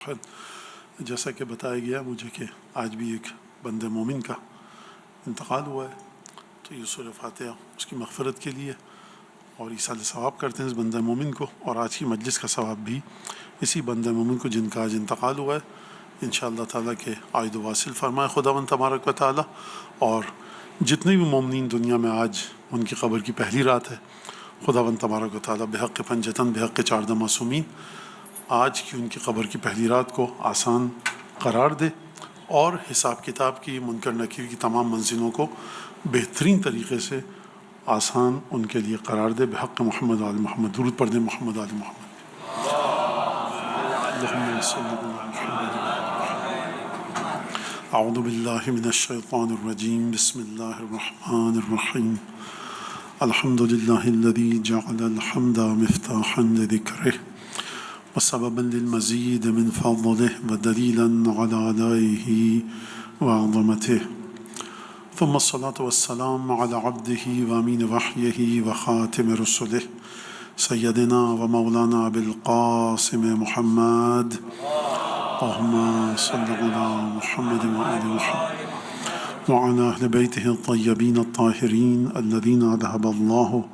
جیسا کہ بتایا گیا مجھے کہ آج بھی ایک بندے مومن کا انتقال ہوا ہے، تو یہ سورہ فاتحہ اس کی مغفرت کے لیے اور ایصال ثواب کرتے ہیں اس بندے مومن کو، اور آج کی مجلس کا ثواب بھی اسی بندے مومن کو جن کا آج انتقال ہوا ہے انشاءاللہ تعالیٰ کہ عائد و واصل فرمائے خداوند تبارک و تعالیٰ. اور جتنے بھی مومنین دنیا میں آج ان کی قبر کی پہلی رات ہے، خداوند تبارک و تعالیٰ بحق پنجتن بحق چاردہ معصومین آج کی ان کی قبر کی پہلی رات کو آسان قرار دے اور حساب کتاب کی منکر نکیر کی تمام منزلوں کو بہترین طریقے سے آسان ان کے لیے قرار دے. بحق محمد آل محمد درود پڑھ دیں محمد آل محمد. اللہم صلی اللہ علیہ وسلم. اعوذ باللہ من الشیطان الرجیم. بسم اللہ الرحمن الرحیم. الحمد للہ الذی جعل الحمد مفتاحا لذکرہ وسببا للمزید من فضله ودلیلا على آلائه وعظمته. ثم الصلاة والسلام على عبده وامین وحیه وخاتم رسله سیدنا ومولانا بالقاسم محمد. اللهم صل على محمد وآل محمد وعلى أهل بيته الطيبين الطاهرين الذين أذهب الله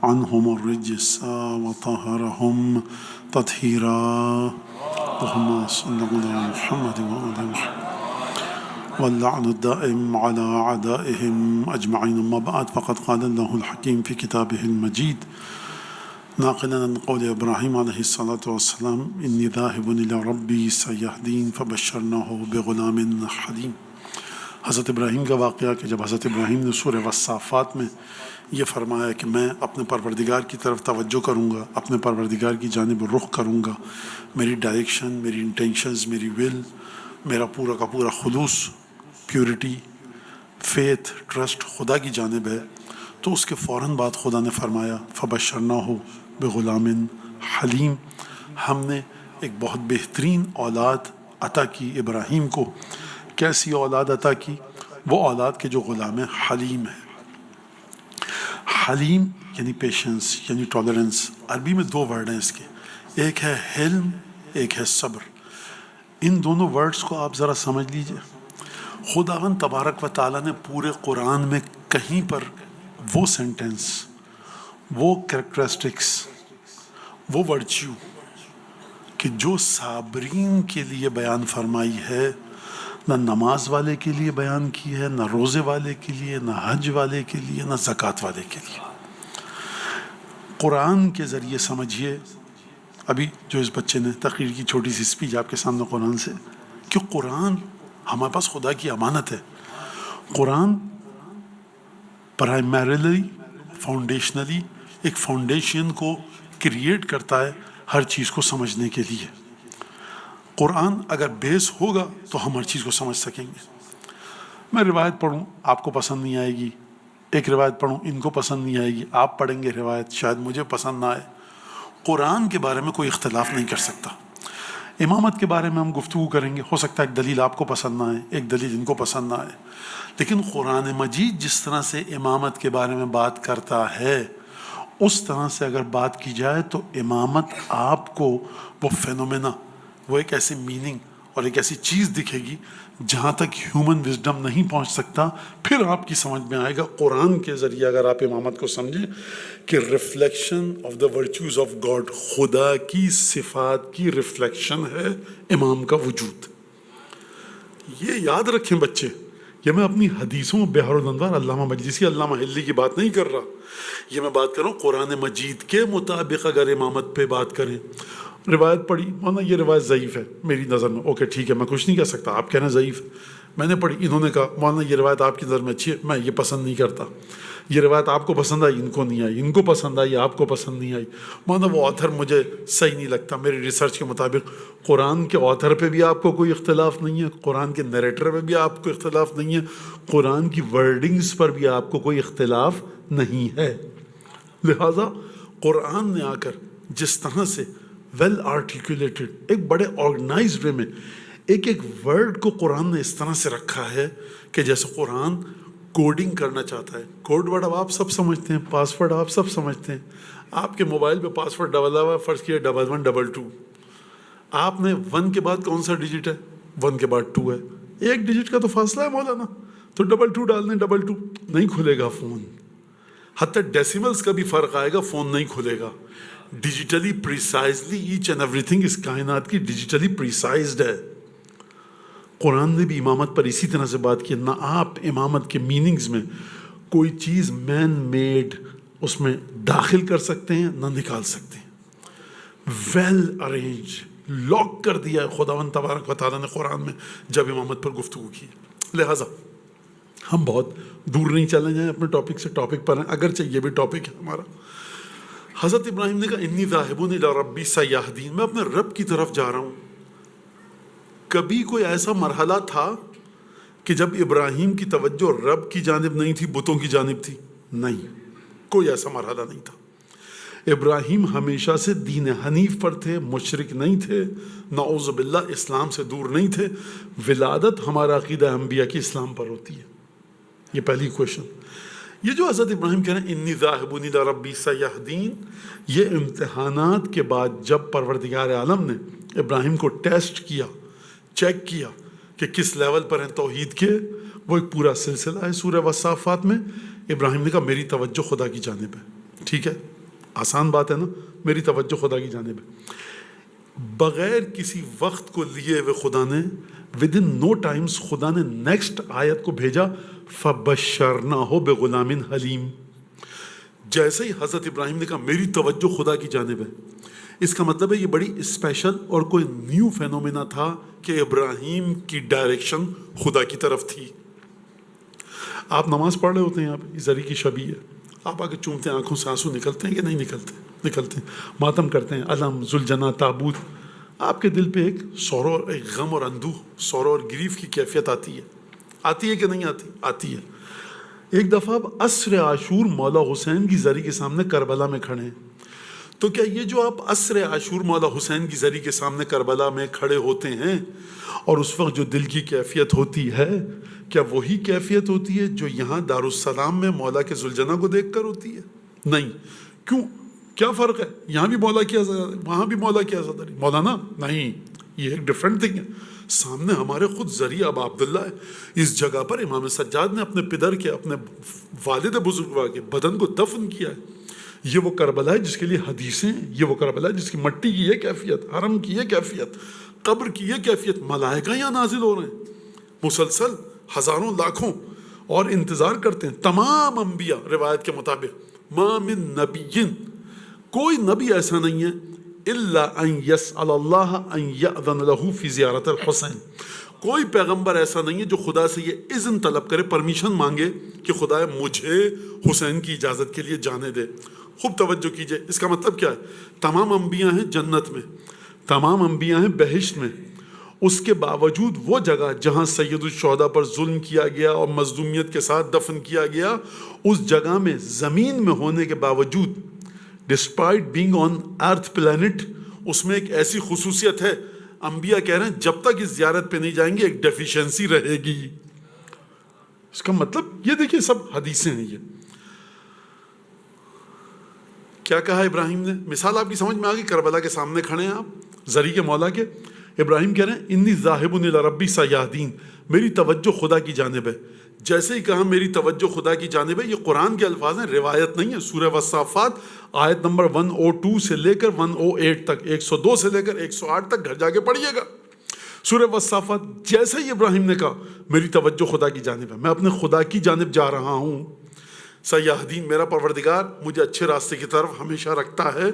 عنهم الرجس وطهرهم تطهيرا. اللهم صل على محمد وآل محمد واللعن الدائم على أعدائهم أجمعين. أما بعد فقد قال الله الحكيم في كتابه المجيد ناقلا عن قول ابراہیم علیہ الصلاۃ والسلام انی ذاہب الی ربی سیہدین فبشرناہ بغلام حلیم. حضرت ابراہیم کا واقعہ کہ جب حضرت ابراہیم نے سورہ والصافات میں یہ فرمایا کہ میں اپنے پروردگار کی طرف توجہ کروں گا، اپنے پروردگار کی جانب رخ کروں گا، میری ڈائریکشن، میری انٹینشنز، میری ول، میرا پورا کا پورا خلوص، پیورٹی، فیتھ، ٹرسٹ خدا کی جانب ہے، تو اس کے فوراً بعد خدا نے فرمایا فبشرناہ بغلام حلیم. ہم نے ایک بہت بہترین اولاد عطا کی ابراہیم کو. کیسی اولاد عطا کی؟ وہ اولاد کے جو غلام حلیم ہے. حلیم یعنی پیشنس، یعنی ٹالرنس. عربی میں دو ورڈ ہیں اس کے، ایک ہے حلم، ایک ہے صبر. ان دونوں ورڈز کو آپ ذرا سمجھ لیجئے. خداوند تبارک و تعالیٰ نے پورے قرآن میں کہیں پر وہ سینٹنس، وہ کریکٹرسٹکس، وہ ورچیو کہ جو صابرین کے لیے بیان فرمائی ہے، نہ نماز والے کے لیے بیان کی ہے، نہ روزے والے کے لیے، نہ حج والے کے لیے، نہ زکوٰۃ والے کے لیے. قرآن کے ذریعے سمجھیے. ابھی جو اس بچے نے تقریر کی چھوٹی سی اسپیچ آپ کے سامنے قرآن سے، کہ قرآن ہمارے پاس خدا کی امانت ہے. قرآن پرائمریلی فاؤنڈیشنلی ایک فاؤنڈیشن کو کریٹ کرتا ہے ہر چیز کو سمجھنے کے لیے. قرآن اگر بیس ہوگا تو ہم ہر چیز کو سمجھ سکیں گے. میں روایت پڑھوں آپ کو پسند نہیں آئے گی، ایک روایت پڑھوں ان کو پسند نہیں آئے گی، آپ پڑھیں گے روایت شاید مجھے پسند نہ آئے. قرآن کے بارے میں کوئی اختلاف نہیں کر سکتا. امامت کے بارے میں ہم گفتگو کریں گے، ہو سکتا ہے ایک دلیل آپ کو پسند نہ آئے، ایک دلیل ان کو پسند نہ آئے، لیکن قرآن مجید جس طرح سے امامت کے بارے میں بات کرتا ہے اس طرح سے اگر بات کی جائے تو امامت آپ کو وہ فینومینا، وہ ایک ایسی میننگ اور ایک ایسی چیز دکھے گی جہاں تک ہیومن وزڈم نہیں پہنچ سکتا. پھر آپ کی سمجھ میں آئے گا قرآن کے ذریعے اگر آپ امامت کو سمجھیں کہ reflection of the virtues of God, خدا کی صفات کی ریفلیکشن ہے امام کا وجود. یہ یاد رکھیں بچے، یہ میں اپنی حدیثوں بحر الانوار علامہ مجلسی علامہ حلی کی بات نہیں کر رہا، یہ میں بات کر رہا ہوں قرآن مجید کے مطابق اگر امامت پہ بات کریں. روایت پڑھی، مانا یہ روایت ضعیف ہے میری نظر میں، اوکے ٹھیک ہے، میں کچھ نہیں کہہ سکتا، آپ کہنا ضعیف ہے. میں نے پڑھی، انہوں نے کہا مانا یہ روایت آپ کی نظر میں اچھی ہے، میں یہ پسند نہیں کرتا. یہ روایت آپ کو پسند آئی، ان کو نہیں آئی، ان کو پسند آئی، آپ کو پسند نہیں آئی. مانا وہ آتھر مجھے صحیح نہیں لگتا. میری ریسرچ کے مطابق قرآن کے آتھر پہ بھی آپ کو کوئی اختلاف نہیں ہے، قرآن کے نیریٹر پہ بھی آپ کو اختلاف نہیں ہے، قرآن کی ورڈنگز پر بھی آپ کو کوئی اختلاف نہیں ہے. لہٰذا قرآن نے آ کر جس طرح سے ویل آرٹیکولیٹڈ ایک بڑے آرگنائزڈ وے میں ایک ایک ورڈ کو قرآن نے اس طرح سے رکھا ہے کہ جیسے قرآن کوڈنگ کرنا چاہتا ہے. کوڈ ورڈ اب آپ سب سمجھتے ہیں، پاس ورڈ آپ سب سمجھتے ہیں. آپ کے موبائل پہ پاس ورڈ ڈبل ہوا، فرض کیا 1122. آپ نے 1 کے بعد کون سا ڈیجٹ ہے؟ 1 کے بعد 2 ہے، ایک ڈیجٹ کا تو فاصلہ ہے مولانا، تو 2 ڈال دیں، 2 نہیں کھلے گا فون. حتی ڈیسیملز کا بھی فرق آئے گا، فون نہیں کھلے گا. Digitally precisely each and everything اس کائنات کی ڈیجیٹلی پریسائزڈ ہے. قرآن نے بھی امامت پر اسی طرح سے بات کی. نہ آپ امامت کے میننگز میں کوئی چیز مین میڈ اس میں داخل کر سکتے ہیں نہ نکال سکتے ہیں. ویل ارینج، لاک کر دیا ہے خداوند تبارک و تعالیٰ نے قرآن میں جب امامت پر گفتگو کی. لہٰذا ہم بہت دور نہیں چلے جائیں اپنے ٹاپک سے، ٹاپک پر ہیں، اگرچہ یہ بھی ٹاپک ہے ہمارا. حضرت ابراہیم نے کہا انی ذاہب الی ربی سیہدین، میں اپنے رب کی طرف جا رہا ہوں. کبھی کوئی ایسا مرحلہ تھا کہ جب ابراہیم کی توجہ رب کی جانب نہیں تھی، بتوں کی جانب تھی؟ نہیں، کوئی ایسا مرحلہ نہیں تھا. ابراہیم ہمیشہ سے دین حنیف پر تھے، مشرک نہیں تھے، نعوذ باللہ اسلام سے دور نہیں تھے. ولادت ہمارا عقیدہ انبیاء کی اسلام پر ہوتی ہے. یہ پہلی کوشچن. یہ جو حضرت ابراہیم کہہ رہے ہیں انی ذاہب الی ربی سیہدین، یہ امتحانات کے بعد جب پروردگار عالم نے ابراہیم کو ٹیسٹ کیا، چیک کیا کہ کس لیول پر ہیں توحید کے، وہ ایک پورا سلسلہ ہے سورہ والصافات میں. ابراہیم نے کہا میری توجہ خدا کی جانب ہے. ٹھیک ہے، آسان بات ہے نا، میری توجہ خدا کی جانب ہے. بغیر کسی وقت کو لیے ہوئے خدا نے ودن نو ٹائمز خدا نے نیکسٹ آیت کو بھیجا فبشرناہ بغلام حلیم. جیسے ہی حضرت ابراہیم نے کہا میری توجہ خدا کی جانب ہے، اس کا مطلب ہے یہ بڑی اسپیشل اور کوئی نیو فینومینا تھا کہ ابراہیم کی ڈائریکشن خدا کی طرف تھی. آپ نماز پڑھ رہے ہوتے ہیں، آپ زری کی شبیہ ہے، آپ آگے چومتے ہیں، آنکھوں سے آنسو نکلتے ہیں کہ نہیں نکلتے؟ نکلتے ہیں. ماتم کرتے ہیں، علم، ذوالجناح، تابوت، آپ کے دل پہ ایک سورو، ایک غم اور اندوہ، سورو اور گریف کی کیفیت آتی ہے کہ نہیں آتی؟ آتی ہے. ایک دفعہ آپ عصر عاشور مولا حسین کی زری کے سامنے کربلا میں کھڑے ہیں، تو کیا یہ جو آپ عصر عاشور مولا حسین کی زری کے سامنے کربلا میں کھڑے ہوتے ہیں اور اس وقت جو دل کی کیفیت ہوتی ہے، کیا وہی کیفیت ہوتی ہے جو یہاں دارالسلام میں مولا کے ذوالجناح کو دیکھ کر ہوتی ہے؟ نہیں. کیوں؟ کیا فرق ہے؟ یہاں بھی مولا کی عزاداری، وہاں بھی مولا کی عزاداری. مولانا نہیں، یہ ایک ڈفرینٹ تھنگ ہے. سامنے ہمارے خود ذریعہ ابا عبداللہ ہے. اس جگہ پر امام سجاد نے اپنے پدر کے، اپنے والد بزرگواں کے بدن کو دفن کیا ہے. یہ وہ کربلا ہے جس کے لیے حدیثیں ہیں، یہ وہ کربلا ہے جس کی مٹی کی یہ کیفیت، حرم کی یہ کیفیت، قبر کی یہ کیفیت. ملائکہ یہاں نازل ہو رہے ہیں مسلسل، ہزاروں لاکھوں، اور انتظار کرتے ہیں تمام انبیاء. روایت کے مطابق ما من نبی، کوئی نبی ایسا نہیں ہے الا ان یسأل اللہ ان یأذن له فی زیارت الحسین، کوئی پیغمبر ایسا نہیں ہے جو خدا سے یہ اذن طلب کرے، پرمیشن مانگے کہ خدا مجھے حسین کی اجازت کے لیے جانے دے. خوب توجہ کیجئے، اس کا مطلب کیا ہے؟ تمام انبیاء ہیں جنت میں، تمام انبیاء ہیں بہشت میں، اس کے باوجود وہ جگہ جہاں سید الشہداء پر ظلم کیا گیا اور مظلومیت کے ساتھ دفن کیا گیا، اس جگہ میں زمین میں ہونے کے باوجود، despite being on earth planet, اس میں ایک ایسی خصوصیت ہے، انبیاء کہہ رہے ہیں جب تک اس زیارت پہ نہیں جائیں گے ایک ڈیفیشنسی رہے گی. اس کا مطلب یہ دیکھیے، سب حدیثیں ہیں. یہ کیا کہا ابراہیم نے؟ مثال آپ کی سمجھ میں آ گئی. کربلا کے سامنے کھڑے ہیں آپ، زری کے مولا کے. ابراہیم کہہ رہے ہیں انی ذاہب الی ربی سیہدین، میری توجہ خدا کی جانب ہے. جیسے ہی کہا میری توجہ خدا کی جانب ہے، یہ قرآن کے الفاظ ہیں، روایت نہیں ہے. سورہ والصافات آیت نمبر 102 سے لے کر 108 تک، 102 سے لے کر 108 تک، گھر جا کے پڑھیے گا سورہ والصافات. جیسے ہی ابراہیم نے کہا میری توجہ خدا کی جانب ہے، میں اپنے خدا کی جانب جا رہا ہوں. سیہدین، میرا پروردگار مجھے اچھے راستے کی طرف ہمیشہ رکھتا ہے.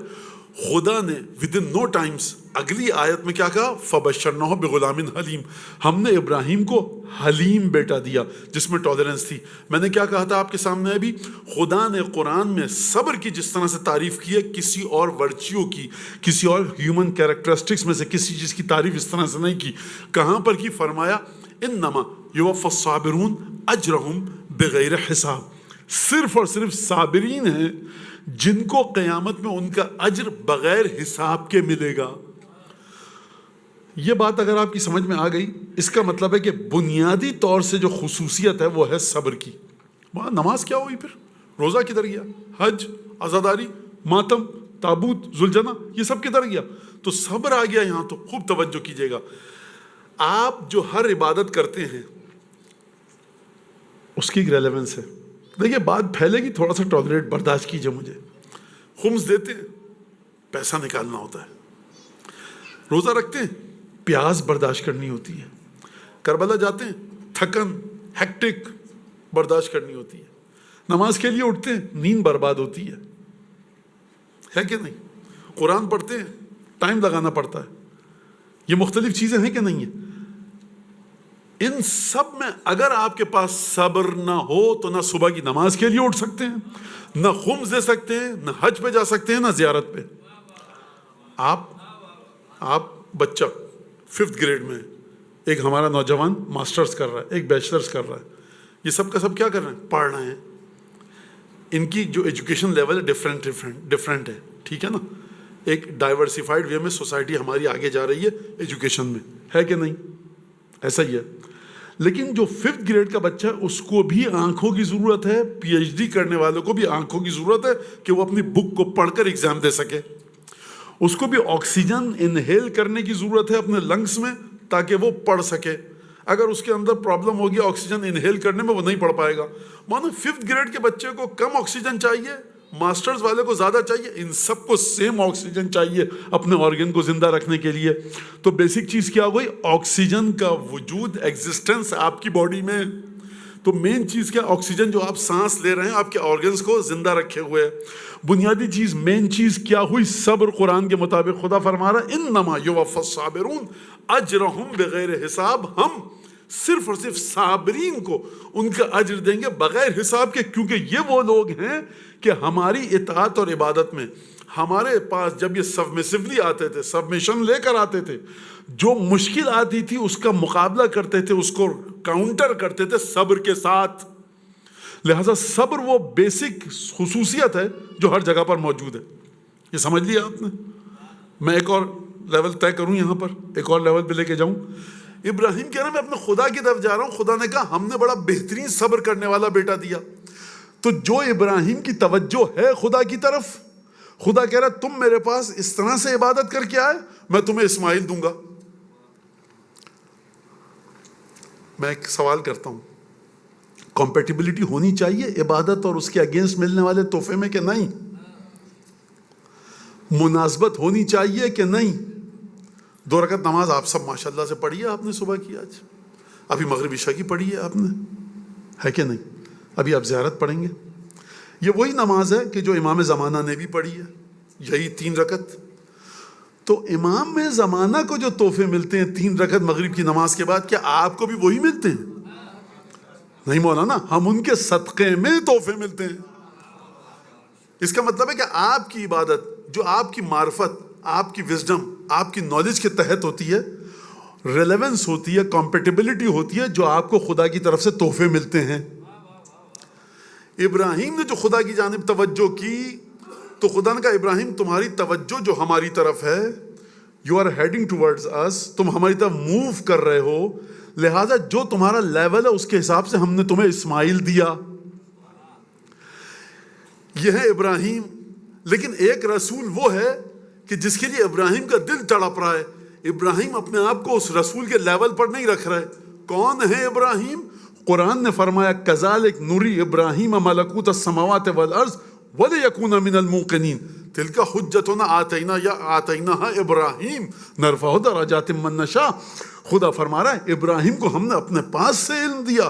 خدا نے ودن نو ٹائمز اگلی آیت میں کیا کہا؟ فبشرناہ بغلام حلیم، ہم نے ابراہیم کو حلیم بیٹا دیا جس میں ٹالرنس تھی. میں نے کیا کہا تھا آپ کے سامنے ابھی؟ خدا نے قرآن میں صبر کی جس طرح سے تعریف کی ہے، کسی اور ورچیوں کی، کسی اور ہیومن کیریکٹرسٹکس میں سے کسی چیز کی تعریف اس طرح سے نہیں کی. کہاں پر کی؟ فرمایا انما یوفی الصابرون اجرہم بغیر حساب، صرف اور صرف صابرین ہیں جن کو قیامت میں ان کا اجر بغیر حساب کے ملے گا. یہ بات اگر آپ کی سمجھ میں آ گئی، اس کا مطلب ہے کہ بنیادی طور سے جو خصوصیت ہے وہ ہے صبر کی. وہاں نماز کیا ہوئی، پھر روزہ کدھر گیا، حج، عزاداری، ماتم، تابوت، ذوالجناح، یہ سب کدھر گیا؟ تو صبر آ گیا یہاں. تو خوب توجہ کیجیے گا. آپ جو ہر عبادت کرتے ہیں اس کی ایک ریلیونس ہے. دیکھیے بات پھیلے گی، تھوڑا سا ٹالریٹ برداشت کیجیے مجھے. خمس دیتے ہیں، پیسہ نکالنا ہوتا ہے. روزہ رکھتے ہیں، پیاس برداشت کرنی ہوتی ہے. کربلا جاتے ہیں، تھکن ہیکٹک برداشت کرنی ہوتی ہے. نماز کے لیے اٹھتے ہیں، نیند برباد ہوتی ہے کہ نہیں؟ قرآن پڑھتے ہیں، ٹائم لگانا پڑتا ہے. یہ مختلف چیزیں ہیں کہ نہیں ہیں؟ ان سب میں اگر آپ کے پاس صبر نہ ہو تو نہ صبح کی نماز کے لیے اٹھ سکتے ہیں، نہ خمس دے سکتے ہیں، نہ حج پہ جا سکتے ہیں، نہ زیارت پہ. آپ بچہ 5th گریڈ میں، ایک ہمارا نوجوان ماسٹرز کر رہا ہے، ایک بیچلرز کر رہا ہے. یہ سب کا سب کیا کر رہے ہیں؟ پڑھ رہے ہیں. ان کی جو ایجوکیشن لیول ڈفرینٹ ہے، ٹھیک ہے نا. ایک ڈائیورسیفائڈ وے میں سوسائٹی ہماری آگے جا رہی ہے ایجوکیشن میں، ہے کہ نہیں؟ ایسا ہی ہے. لیکن جو 5th گریڈ کا بچہ ہے اس کو بھی آنکھوں کی ضرورت ہے. PhD کرنے والوں کو بھی آنکھوں کی ضرورت ہے کہ وہ اپنی بک کو پڑھ کر ایگزام دے سکے. اس کو بھی آکسیجن انہیل کرنے کی ضرورت ہے اپنے لنگس میں تاکہ وہ پڑھ سکے. اگر اس کے اندر پرابلم ہوگی آکسیجن انہیل کرنے میں، وہ نہیں پڑھ پائے گا. مانو 5th گریڈ کے بچے کو کم آکسیجن چاہیے، ماسٹرز والے کو زیادہ چاہیے. ان سب کو سیم آکسیجن چاہیے اپنے آرگن کو زندہ رکھنے کے لیے. تو بیسک چیز کیا ہوئی؟ آکسیجن کا وجود، ایگزسٹنس آپ کی باڈی میں. تو مین چیز کیا؟ آکسیجن جو آپ سانس لے رہے ہیں آپ کے آرگنز کو زندہ رکھے ہوئے. بنیادی چیز، مین چیز کیا ہوئی؟ صبر. قرآن کے مطابق خدا فرما رہا ہے انما یوفی الصابرون اجرہم بغیر حساب. ہم صرف اور صرف صابرین کو ان کا اجر دیں گے بغیر حساب کے، کیونکہ یہ وہ لوگ ہیں کہ ہماری اطاعت اور عبادت میں ہمارے پاس جب یہ سبمسیولی آتے تھے، سبمیشن لے کر آتے تھے، جو مشکل آتی تھی اس کا مقابلہ کرتے تھے، اس کو کاؤنٹر کرتے تھے صبر کے ساتھ. لہذا صبر وہ بیسک خصوصیت ہے جو ہر جگہ پر موجود ہے. یہ سمجھ لیا آپ نے؟ میں ایک اور لیول طے کروں یہاں پر، ایک اور لیول پہ لے کے جاؤں. ابراہیم کہہ رہا میں اپنے خدا کی طرف جا رہا ہوں. خدا نے کہا ہم نے بڑا بہترین صبر کرنے والا بیٹا دیا. تو جو ابراہیم کی توجہ ہے خدا کی طرف، خدا کہہ رہا تم میرے پاس اس طرح سے عبادت کر کے آئے، میں تمہیں اسماعیل دوں گا. میں ایک سوال کرتا ہوں، کمپیٹیبلٹی ہونی چاہیے عبادت اور اس کے اگینسٹ ملنے والے تحفے میں کہ نہیں؟ مناسبت ہونی چاہیے کہ نہیں؟ 2 رکعت نماز آپ سب ماشاءاللہ سے پڑھی ہے آپ نے صبح کی، آج ابھی مغرب عشاء کی پڑھی ہے آپ نے، ہے کہ نہیں؟ ابھی آپ زیارت پڑھیں گے. یہ وہی نماز ہے کہ جو امام زمانہ نے بھی پڑھی ہے، یہی 3 رکعت. تو امام زمانہ کو جو تحفے ملتے ہیں 3 رکعت مغرب کی نماز کے بعد، کیا آپ کو بھی وہی ملتے ہیں؟ نہیں مولانا، ہم ان کے صدقے میں تحفے ملتے ہیں. اس کا مطلب ہے کہ آپ کی عبادت جو آپ کی معرفت، آپ کی وزڈم، آپ کی نالج کے تحت ہوتی ہے، ریلیونس ہوتی ہے، کمپیٹیبلٹی ہوتی ہے، جو آپ کو خدا کی طرف سے تحفے ملتے ہیں. ابراہیم نے جو خدا کی جانب توجہ کی تو خدا نے کہا ابراہیم تمہاری توجہ جو ہماری طرف ہے، یو آر ہیڈنگ ٹوورڈز اس، تم ہماری طرف موو کر رہے ہو، لہذا جو تمہارا لیول ہے اس کے حساب سے ہم نے تمہیں اسماعیل دیا. یہ ہے ابراہیم. لیکن ایک رسول وہ ہے کہ جس کے لیے ابراہیم کا دل تڑپ رہا ہے. ابراہیم اپنے آپ کو اس رسول کے لیول پر نہیں رکھ رہا ہے. کون ہے ابراہیم؟ قرآن نے فرمایا کذالک نری ابراہیم ملکوت السماوات والارض ولیکون من الموقنین تلک حجتنا آتیناها ابراہیم نرفع درجات من نشاء. خدا فرما رہا ہے ابراہیم کو ہم نے اپنے پاس سے علم دیا.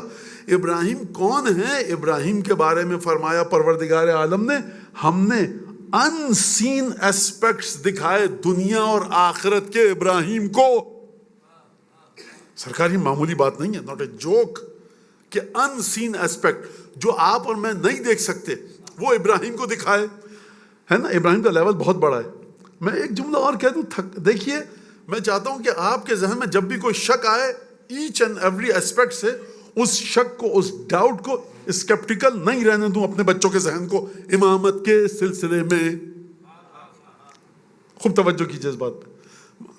ابراہیم کون ہے؟ ابراہیم کے بارے میں فرمایا پروردگار عالم نے ہم نے ان سین ایسپیکٹس دکھائے دنیا اور آخرت کے ابراہیم کو. سرکار یہ معمولی بات نہیں ہے، ناٹ اے جوک، کہ ان سین ایسپیکٹ جو آپ اور میں نہیں دیکھ سکتے وہ ابراہیم کو دکھائے. ہے نا، ابراہیم کا لیول بہت بڑا ہے. میں ایک جملہ اور کہہ دوں، دیکھیے میں چاہتا ہوں کہ آپ کے ذہن میں جب بھی کوئی شک آئے ایچ اینڈ ایوری ایسپیکٹ سے اس شک کو، اس ڈاؤٹ کو اسکیپٹیکل نہیں رہنے دوں اپنے بچوں کے ذہن کو امامت کے سلسلے میں. خوب توجہ کیجیے اس بات پہ.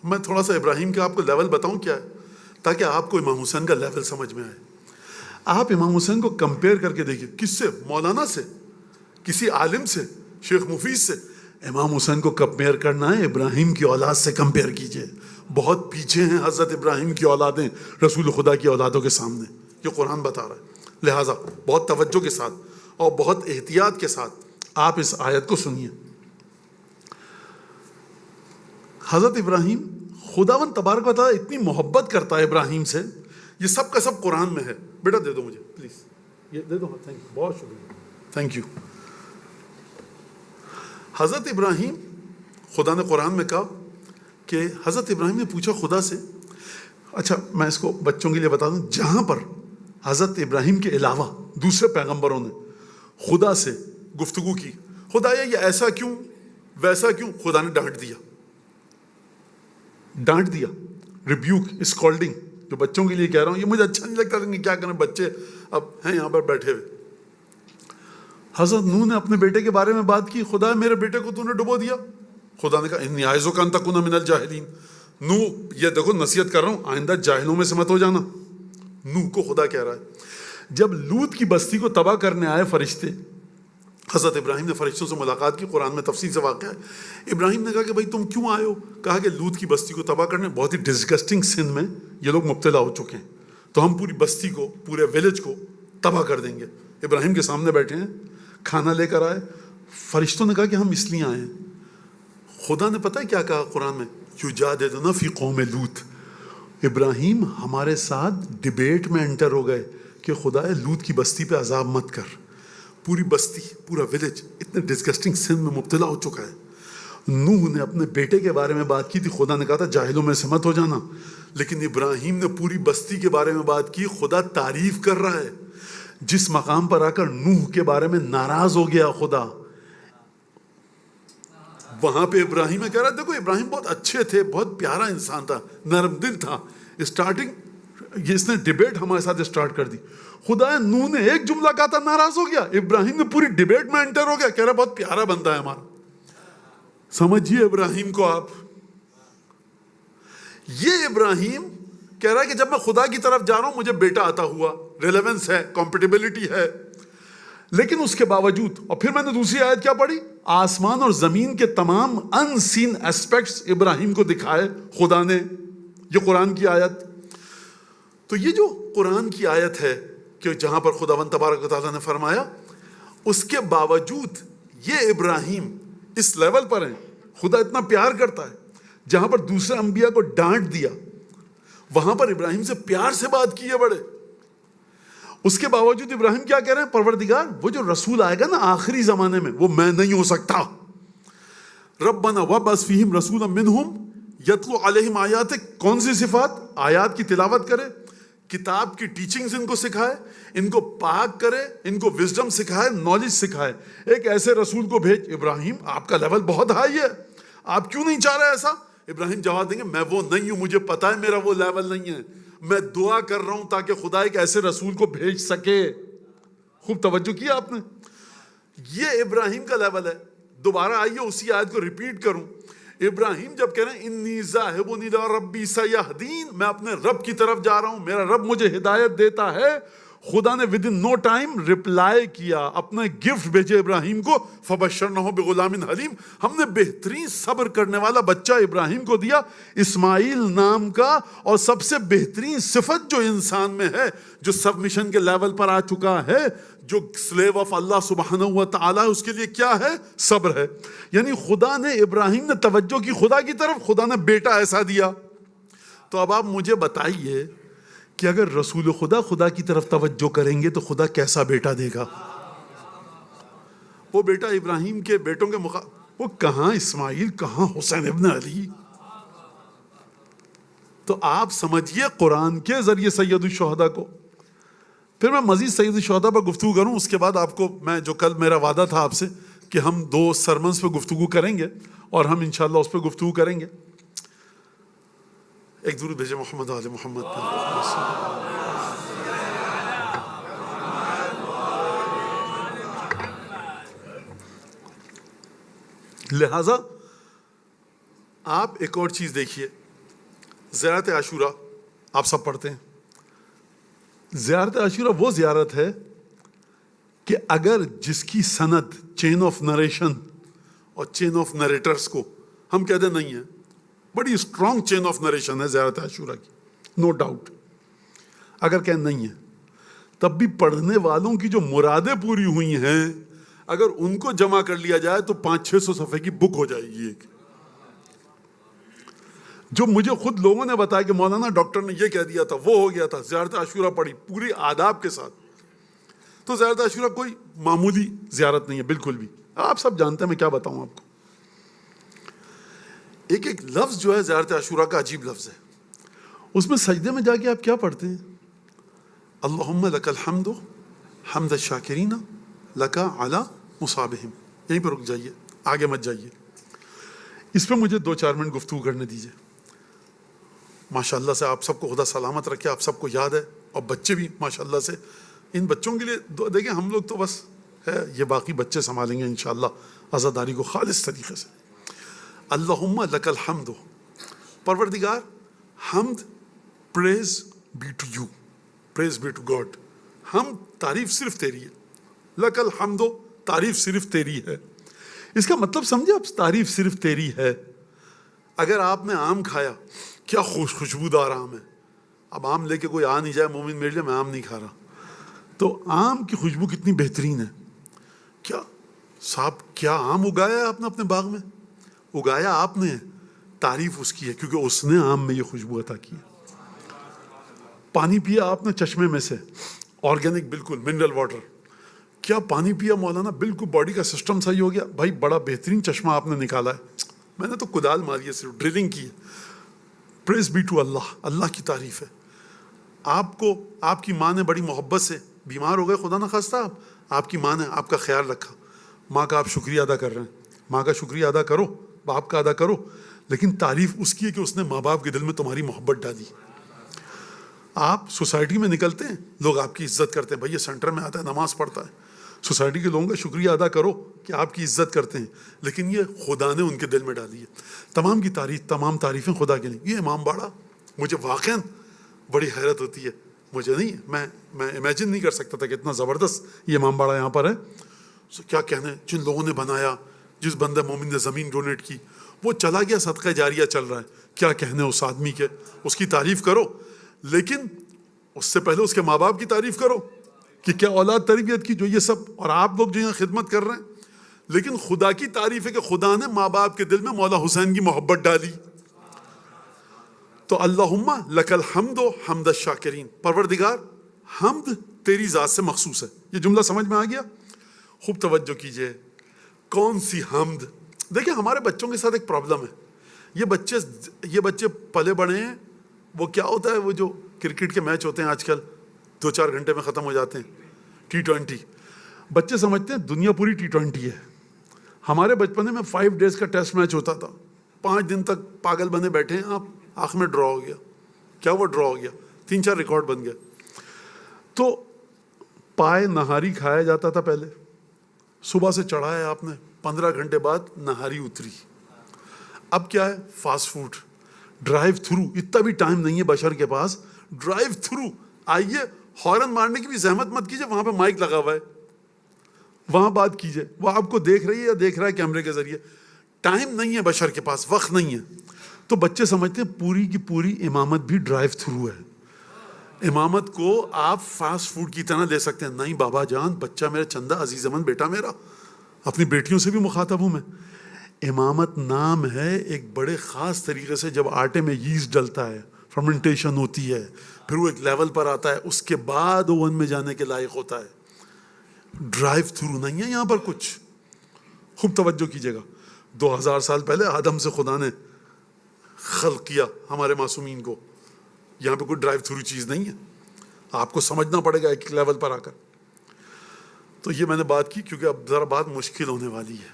میں تھوڑا سا ابراہیم کا آپ کو لیول بتاؤں کیا ہے تاکہ آپ کو امام حسین کا لیول سمجھ میں آئے. آپ امام حسین کو کمپیئر کر کے دیکھیے، کس سے؟ مولانا سے، کسی عالم سے، شیخ مفید سے. امام حسین کو کمپیئر کرنا ہے ابراہیم کی اولاد سے کمپیئر کیجئے. بہت پیچھے ہیں حضرت ابراہیم کی اولادیں رسول خدا کی اولادوں کے سامنے. یہ قرآن بتا رہا ہے. لہٰذا بہت توجہ کے ساتھ اور بہت احتیاط کے ساتھ آپ اس آیت کو سنیے. حضرت ابراہیم خداوند تبارک و تعالیٰ اتنی محبت کرتا ہے ابراہیم سے. یہ سب کا سب قرآن میں ہے. بیٹا دے دو مجھے پلیز, یہ دے دو. تھینک یو, بہت شکریہ, تھینک یو. حضرت ابراہیم, خدا نے قرآن میں کہا کہ حضرت ابراہیم نے پوچھا خدا سے. اچھا میں اس کو بچوں کے لیے بتا دوں, جہاں پر حضرت ابراہیم کے علاوہ دوسرے پیغمبروں نے خدا سے گفتگو کی, خدا یہ ایسا کیوں ویسا کیوں, خدا نے ڈانٹ دیا. ریبیوک, اسکالڈنگ, جو بچوں کے لیے کہہ رہا ہوں, یہ مجھے اچھا نہیں لگتا کہ کیا کریں بچے اب ہیں یہاں پر بیٹھے ہوئے. حضرت نوح نے اپنے بیٹے کے بارے میں بات کی, خدا میرے بیٹے کو تو نے ڈبو دیا. خدا نے کہا انی اعظک ان تکون من الجاہلین. نوح, یہ دیکھو نصیحت کر رہا ہوں, آئندہ جاہلوں میں سے مت ہو جانا. نوح کو خدا کہہ رہا ہے. جب لوط کی بستی کو تباہ کرنے آئے فرشتے, حضرت ابراہیم نے فرشتوں سے ملاقات کی. قرآن میں تفصیل سے واقع ہے. ابراہیم نے کہا کہ بھائی تم کیوں آئے ہو؟ کہا کہ لوط کی بستی کو تباہ کرنے. بہت ہی ڈسگسٹنگ سن میں یہ لوگ مبتلا ہو چکے ہیں, تو ہم پوری بستی کو, پورے ویلیج کو تباہ کر دیں گے. ابراہیم کے سامنے بیٹھے ہیں, کھانا لے کر آئے. فرشتوں نے کہا کہ ہم اس لیے آئے ہیں. خدا نے پتہ ہے کیا کہا قرآن میں, یجادلون فی قوم لوط. ابراہیم ہمارے ساتھ ڈبیٹ میں انٹر ہو گئے کہ خدا لوط کی بستی پہ عذاب مت کر. پوری بستی, پورا ویلیج اتنے ڈسگسٹنگ سن میں مبتلا ہو چکا ہے. نوح نے اپنے بیٹے کے بارے میں بات کی تھی, خدا نے کہا تھا جاہلوں میں سے مت ہو جانا. لیکن ابراہیم نے پوری بستی کے بارے میں بات کی. خدا تعریف کر رہا ہے. جس مقام پر آ کر نوح کے بارے میں ناراض ہو گیا خدا, وہاں پہ ابراہیم کہہ رہا ہے دیکھو ابراہیم بہت اچھے تھے, بہت پیارا انسان تھا, نرم دل تھا. اسٹارٹنگ اس نے ڈیبیٹ ہمارے ساتھ اسٹارٹ کر دی. خدا نوح نے ایک جملہ کہا تھا, ناراض ہو گیا. ابراہیم نے پوری ڈیبیٹ میں انٹر ہو گیا, کہہ رہا بہت پیارا بندہ ہے ہمارا. سمجھیے ابراہیم کو آپ. یہ ابراہیم کہہ رہا ہے کہ جب میں خدا کی طرف جا رہا ہوں مجھے بیٹا عطا ہوا, ریلیونس ہے, کمپیٹیبلٹی ہے. لیکن اس کے باوجود, اور پھر میں نے دوسری آیت کیا پڑھی, آسمان اور زمین کے تمام ان سین ایسپیکٹس ابراہیم کو دکھائے خدا نے. یہ قرآن کی آیت. تو یہ جو قرآن کی آیت ہے کہ جہاں پر خداوند تبارک و تعالیٰ نے فرمایا, اس کے باوجود یہ ابراہیم اس لیول پر ہیں, خدا اتنا پیار کرتا ہے. جہاں پر دوسرے انبیاء کو ڈانٹ دیا, وہاں پر ابراہیم سے پیار سے بات کی ہے بڑے. اس کے باوجود ابراہیم کیا کہہ رہے ہیں, پروردگار وہ جو رسول آئے گا نا آخری زمانے میں, وہ میں نہیں ہو سکتا. ربنا وابعث فیہم رسولا منہم یتلو علیہم آیاتک. کون سی صفات؟ آیات کی تلاوت کرے, کتاب کی ٹیچنگز ان کو سکھائے, ان کو پاک کرے, ان کو وزڈم سکھائے, نالج سکھائے. ایک ایسے رسول کو بھیج. ابراہیم آپ کا لیول بہت ہائی ہے, آپ کیوں نہیں چاہ رہے ایسا؟ ابراہیم جواب دیں گے میں وہ نہیں ہوں, مجھے پتا ہے میرا وہ لیول نہیں ہے, میں دعا کر رہا ہوں تاکہ خدا ایک ایسے رسول کو بھیج سکے. خوب توجہ کیا آپ نے. یہ ابراہیم کا لیول ہے. دوبارہ آئیے اسی آیت کو ریپیٹ کروں. ابراہیم جب کہہ رہے ہیں انی ذاہب الی ربی سیہدین, میں اپنے رب کی طرف جا رہا ہوں, میرا رب مجھے ہدایت دیتا ہے. خدا نے within no time reply کیا, اپنا گفٹ بھیجے ابراہیم کو. فبشرناہ بغلام حلیم, ہم نے بہترین صبر کرنے والا بچہ ابراہیم کو دیا, اسماعیل نام کا. اور سب سے بہترین صفت جو انسان میں ہے, جو سبمیشن کے لیول پر آ چکا ہے, جو سلیو آف اللہ سبحانہ و تعالی, اس کے لیے کیا ہے؟ صبر ہے. یعنی خدا نے, ابراہیم نے توجہ کی خدا کی طرف, خدا نے بیٹا ایسا دیا. تو اب آپ مجھے بتائیے کہ اگر رسول خدا کی طرف توجہ کریں گے تو خدا کیسا بیٹا دے گا؟ وہ بیٹا ابراہیم کے بیٹوں کے وہ کہاں اسماعیل, کہاں حسین ابن علی. تو آپ سمجھیے قرآن کے ذریعے سید الشہداء کو. پھر میں مزید سید الشہداء پر گفتگو کروں, اس کے بعد آپ کو میں, جو کل میرا وعدہ تھا آپ سے کہ ہم 2 سرمنز پہ گفتگو کریں گے, اور ہم انشاءاللہ اس پہ گفتگو کریں گے. ایک درود بھیجے محمد آل محمد پر. لہذا آپ ایک اور چیز دیکھیے, زیارت عاشورہ آپ سب پڑھتے ہیں. زیارت عاشورہ وہ زیارت ہے کہ اگر جس کی سند, چین آف نریشن, اور چین آف نریٹرز کو ہم کہتے نہیں ہیں. بڑی اسٹرانگ چین آف نریشن ہے زیارت عاشورہ کی, نو ڈاؤٹ. اگر کہ نہیں ہے تب بھی پڑھنے والوں کی جو مرادیں پوری ہوئی ہیں اگر ان کو جمع کر لیا جائے تو 500-600 صفحے کی بک ہو جائے گی ایک. جو مجھے خود لوگوں نے بتایا کہ مولانا ڈاکٹر نے یہ کہہ دیا تھا, وہ ہو گیا تھا, زیارت عاشورہ پڑھی پوری آداب کے ساتھ. تو زیارت عاشورہ کوئی معمولی زیارت نہیں ہے بالکل بھی. آپ سب جانتے ہیں, میں کیا بتاؤں آپ کو. ایک ایک لفظ جو ہے زیارت عاشورہ کا عجیب لفظ ہے. اس میں سجدے میں جا کے آپ کیا پڑھتے ہیں؟ اللہم لک الحمد حمد الشاکرین لک علی مصابہم. یہیں پہ رک جائیے, آگے مت جائیے. اس پہ مجھے 2-4 منٹ گفتگو کرنے دیجیے. ماشاءاللہ سے آپ سب کو خدا سلامت رکھے, آپ سب کو یاد ہے, اور بچے بھی ماشاءاللہ سے. ان بچوں کے لیے دیکھیں, ہم لوگ تو بس ہے, یہ باقی بچے سنبھالیں گے انشاءاللہ عزاداری کو خالص طریقے سے. اللہم لک الحمد, پروردگار حمد, praise be to you, praise be to God. ہم تعریف صرف تیری ہے. لک الحمد, تعریف صرف تیری ہے. اس کا مطلب سمجھے آپ, تعریف صرف تیری ہے. اگر آپ نے آم کھایا, کیا خوشبودار آم ہے. اب آم لے کے کوئی آ نہیں جائے مومن میرے لیے, میں آم نہیں کھا رہا. تو آم کی خوشبو کتنی بہترین ہے. کیا صاحب, کیا آم اگایا ہے آپ نے اپنے باغ میں؟ اگایا آپ نے, تعریف اس کی ہے کیونکہ اس نے آم میں یہ خوشبو عطا کی ہے. پانی پیا آپ نے چشمے میں سے, آرگینک بالکل منرل واٹر. کیا پانی پیا مولانا, بالکل باڈی کا سسٹم صحیح ہو گیا. بھائی بڑا بہترین چشمہ آپ نے نکالا ہے, میں نے تو کدال ماری ہے, صرف ڈرلنگ کی ہے. پریز بی ٹو اللہ, اللہ کی تعریف ہے. آپ کو آپ کی ماں نے بڑی محبت سے, بیمار ہو گئے خدا نہ خواستہ آپ کی ماں نے آپ کا خیال رکھا. ماں کا آپ شکریہ ادا کر رہے ہیں, ماں کا شکریہ ادا کرو, باپ کا ادا کرو. لیکن تعریف اس کی ہے کہ اس نے ماں باپ کے دل میں تمہاری محبت ڈالی. آپ سوسائٹی میں نکلتے ہیں, لوگ آپ کی عزت کرتے ہیں. بھائی یہ سینٹر میں آتا ہے, نماز پڑھتا ہے. سوسائٹی کے لوگوں کا شکریہ ادا کرو کہ آپ کی عزت کرتے ہیں, لیکن یہ خدا نے ان کے دل میں ڈالی ہے. تمام کی تعریف, تمام تعریفیں خدا کے لیے. یہ امام باڑہ مجھے واقعاً بڑی حیرت ہوتی ہے. مجھے نہیں, میں امیجن نہیں کر سکتا تھا کہ اتنا زبردست یہ امام باڑہ یہاں پر ہے. کیا کہنے, جن لوگوں نے بنایا, جس بندہ مومن نے زمین ڈونیٹ کی, وہ چلا گیا, صدقہ جاریہ چل رہا ہے. کیا کہنے اس آدمی کے, اس کی تعریف کرو. لیکن اس سے پہلے اس کے ماں باپ کی تعریف کرو کہ کیا اولاد تربیت کی, جو یہ سب, اور آپ لوگ جو یہاں خدمت کر رہے ہیں. لیکن خدا کی تعریف ہے کہ خدا نے ماں باپ کے دل میں مولا حسین کی محبت ڈالی. تو اللہم لک الحمد حمد الشاکرین, پروردگار حمد تیری ذات سے مخصوص ہے. یہ جملہ سمجھ میں آ گیا؟ خوب توجہ کیجئے. کون سی حمد؟ دیکھیں ہمارے بچوں کے ساتھ ایک پرابلم ہے. یہ بچے پلے بڑے ہیں, وہ کیا ہوتا ہے, وہ جو کرکٹ کے میچ ہوتے ہیں آج کل 2-4 گھنٹے میں ختم ہو جاتے ہیں, T20. بچے سمجھتے ہیں دنیا پوری T20 ہے. ہمارے بچپنے میں 5 days کا ٹیسٹ میچ ہوتا تھا. 5 دن تک پاگل بنے بیٹھے ہیں آپ, آخر میں ڈرا ہو گیا. کیا وہ ڈرا ہو گیا؟ 3-4 ریکارڈ بن گئے. تو پائے نہاری کھایا جاتا تھا پہلے, صبح سے چڑھایا آپ نے, 15 گھنٹے بعد نہاری اتری. اب کیا ہے, فاسٹ فوڈ, ڈرائیو تھرو. اتنا بھی ٹائم نہیں ہے بشر کے پاس, ڈرائیو تھرو. آئیے, ہارن مارنے کی بھی زحمت مت کیجیے, وہاں پہ مائک لگا ہوا ہے, وہاں بات کیجیے. وہ آپ کو دیکھ رہی ہے یا دیکھ رہا ہے کیمرے کے ذریعے. ٹائم نہیں ہے بشر کے پاس, وقت نہیں ہے. تو بچے سمجھتے ہیں پوری کی پوری امامت بھی ڈرائیو تھرو ہے. امامت کو آپ فاسٹ فوڈ کی طرح لے سکتے ہیں. نہیں بابا جان, بچہ میرا, چندہ عزیز امن بیٹا میرا, اپنی بیٹیوں سے بھی مخاطب ہوں میں. امامت نام ہے ایک بڑے خاص طریقے سے, جب آٹے میں ییسٹ ڈلتا ہے, فرمنٹیشن ہوتی ہے, پھر وہ ایک لیول پر آتا ہے, اس کے بعد اوون میں جانے کے لائق ہوتا ہے. ڈرائیو تھرو نہیں ہے یہاں پر کچھ. خوب توجہ کیجیے گا. 2000 سال پہلے آدم سے خدا نے خلق کیا ہمارے معصومین کو. یہاں پہ کوئی ڈرائیو تھرو چیز نہیں ہے. آپ کو سمجھنا پڑے گا ایک لیول پر آ کر. تو یہ میں نے بات کی کیونکہ اب ذرا بات مشکل ہونے والی ہے,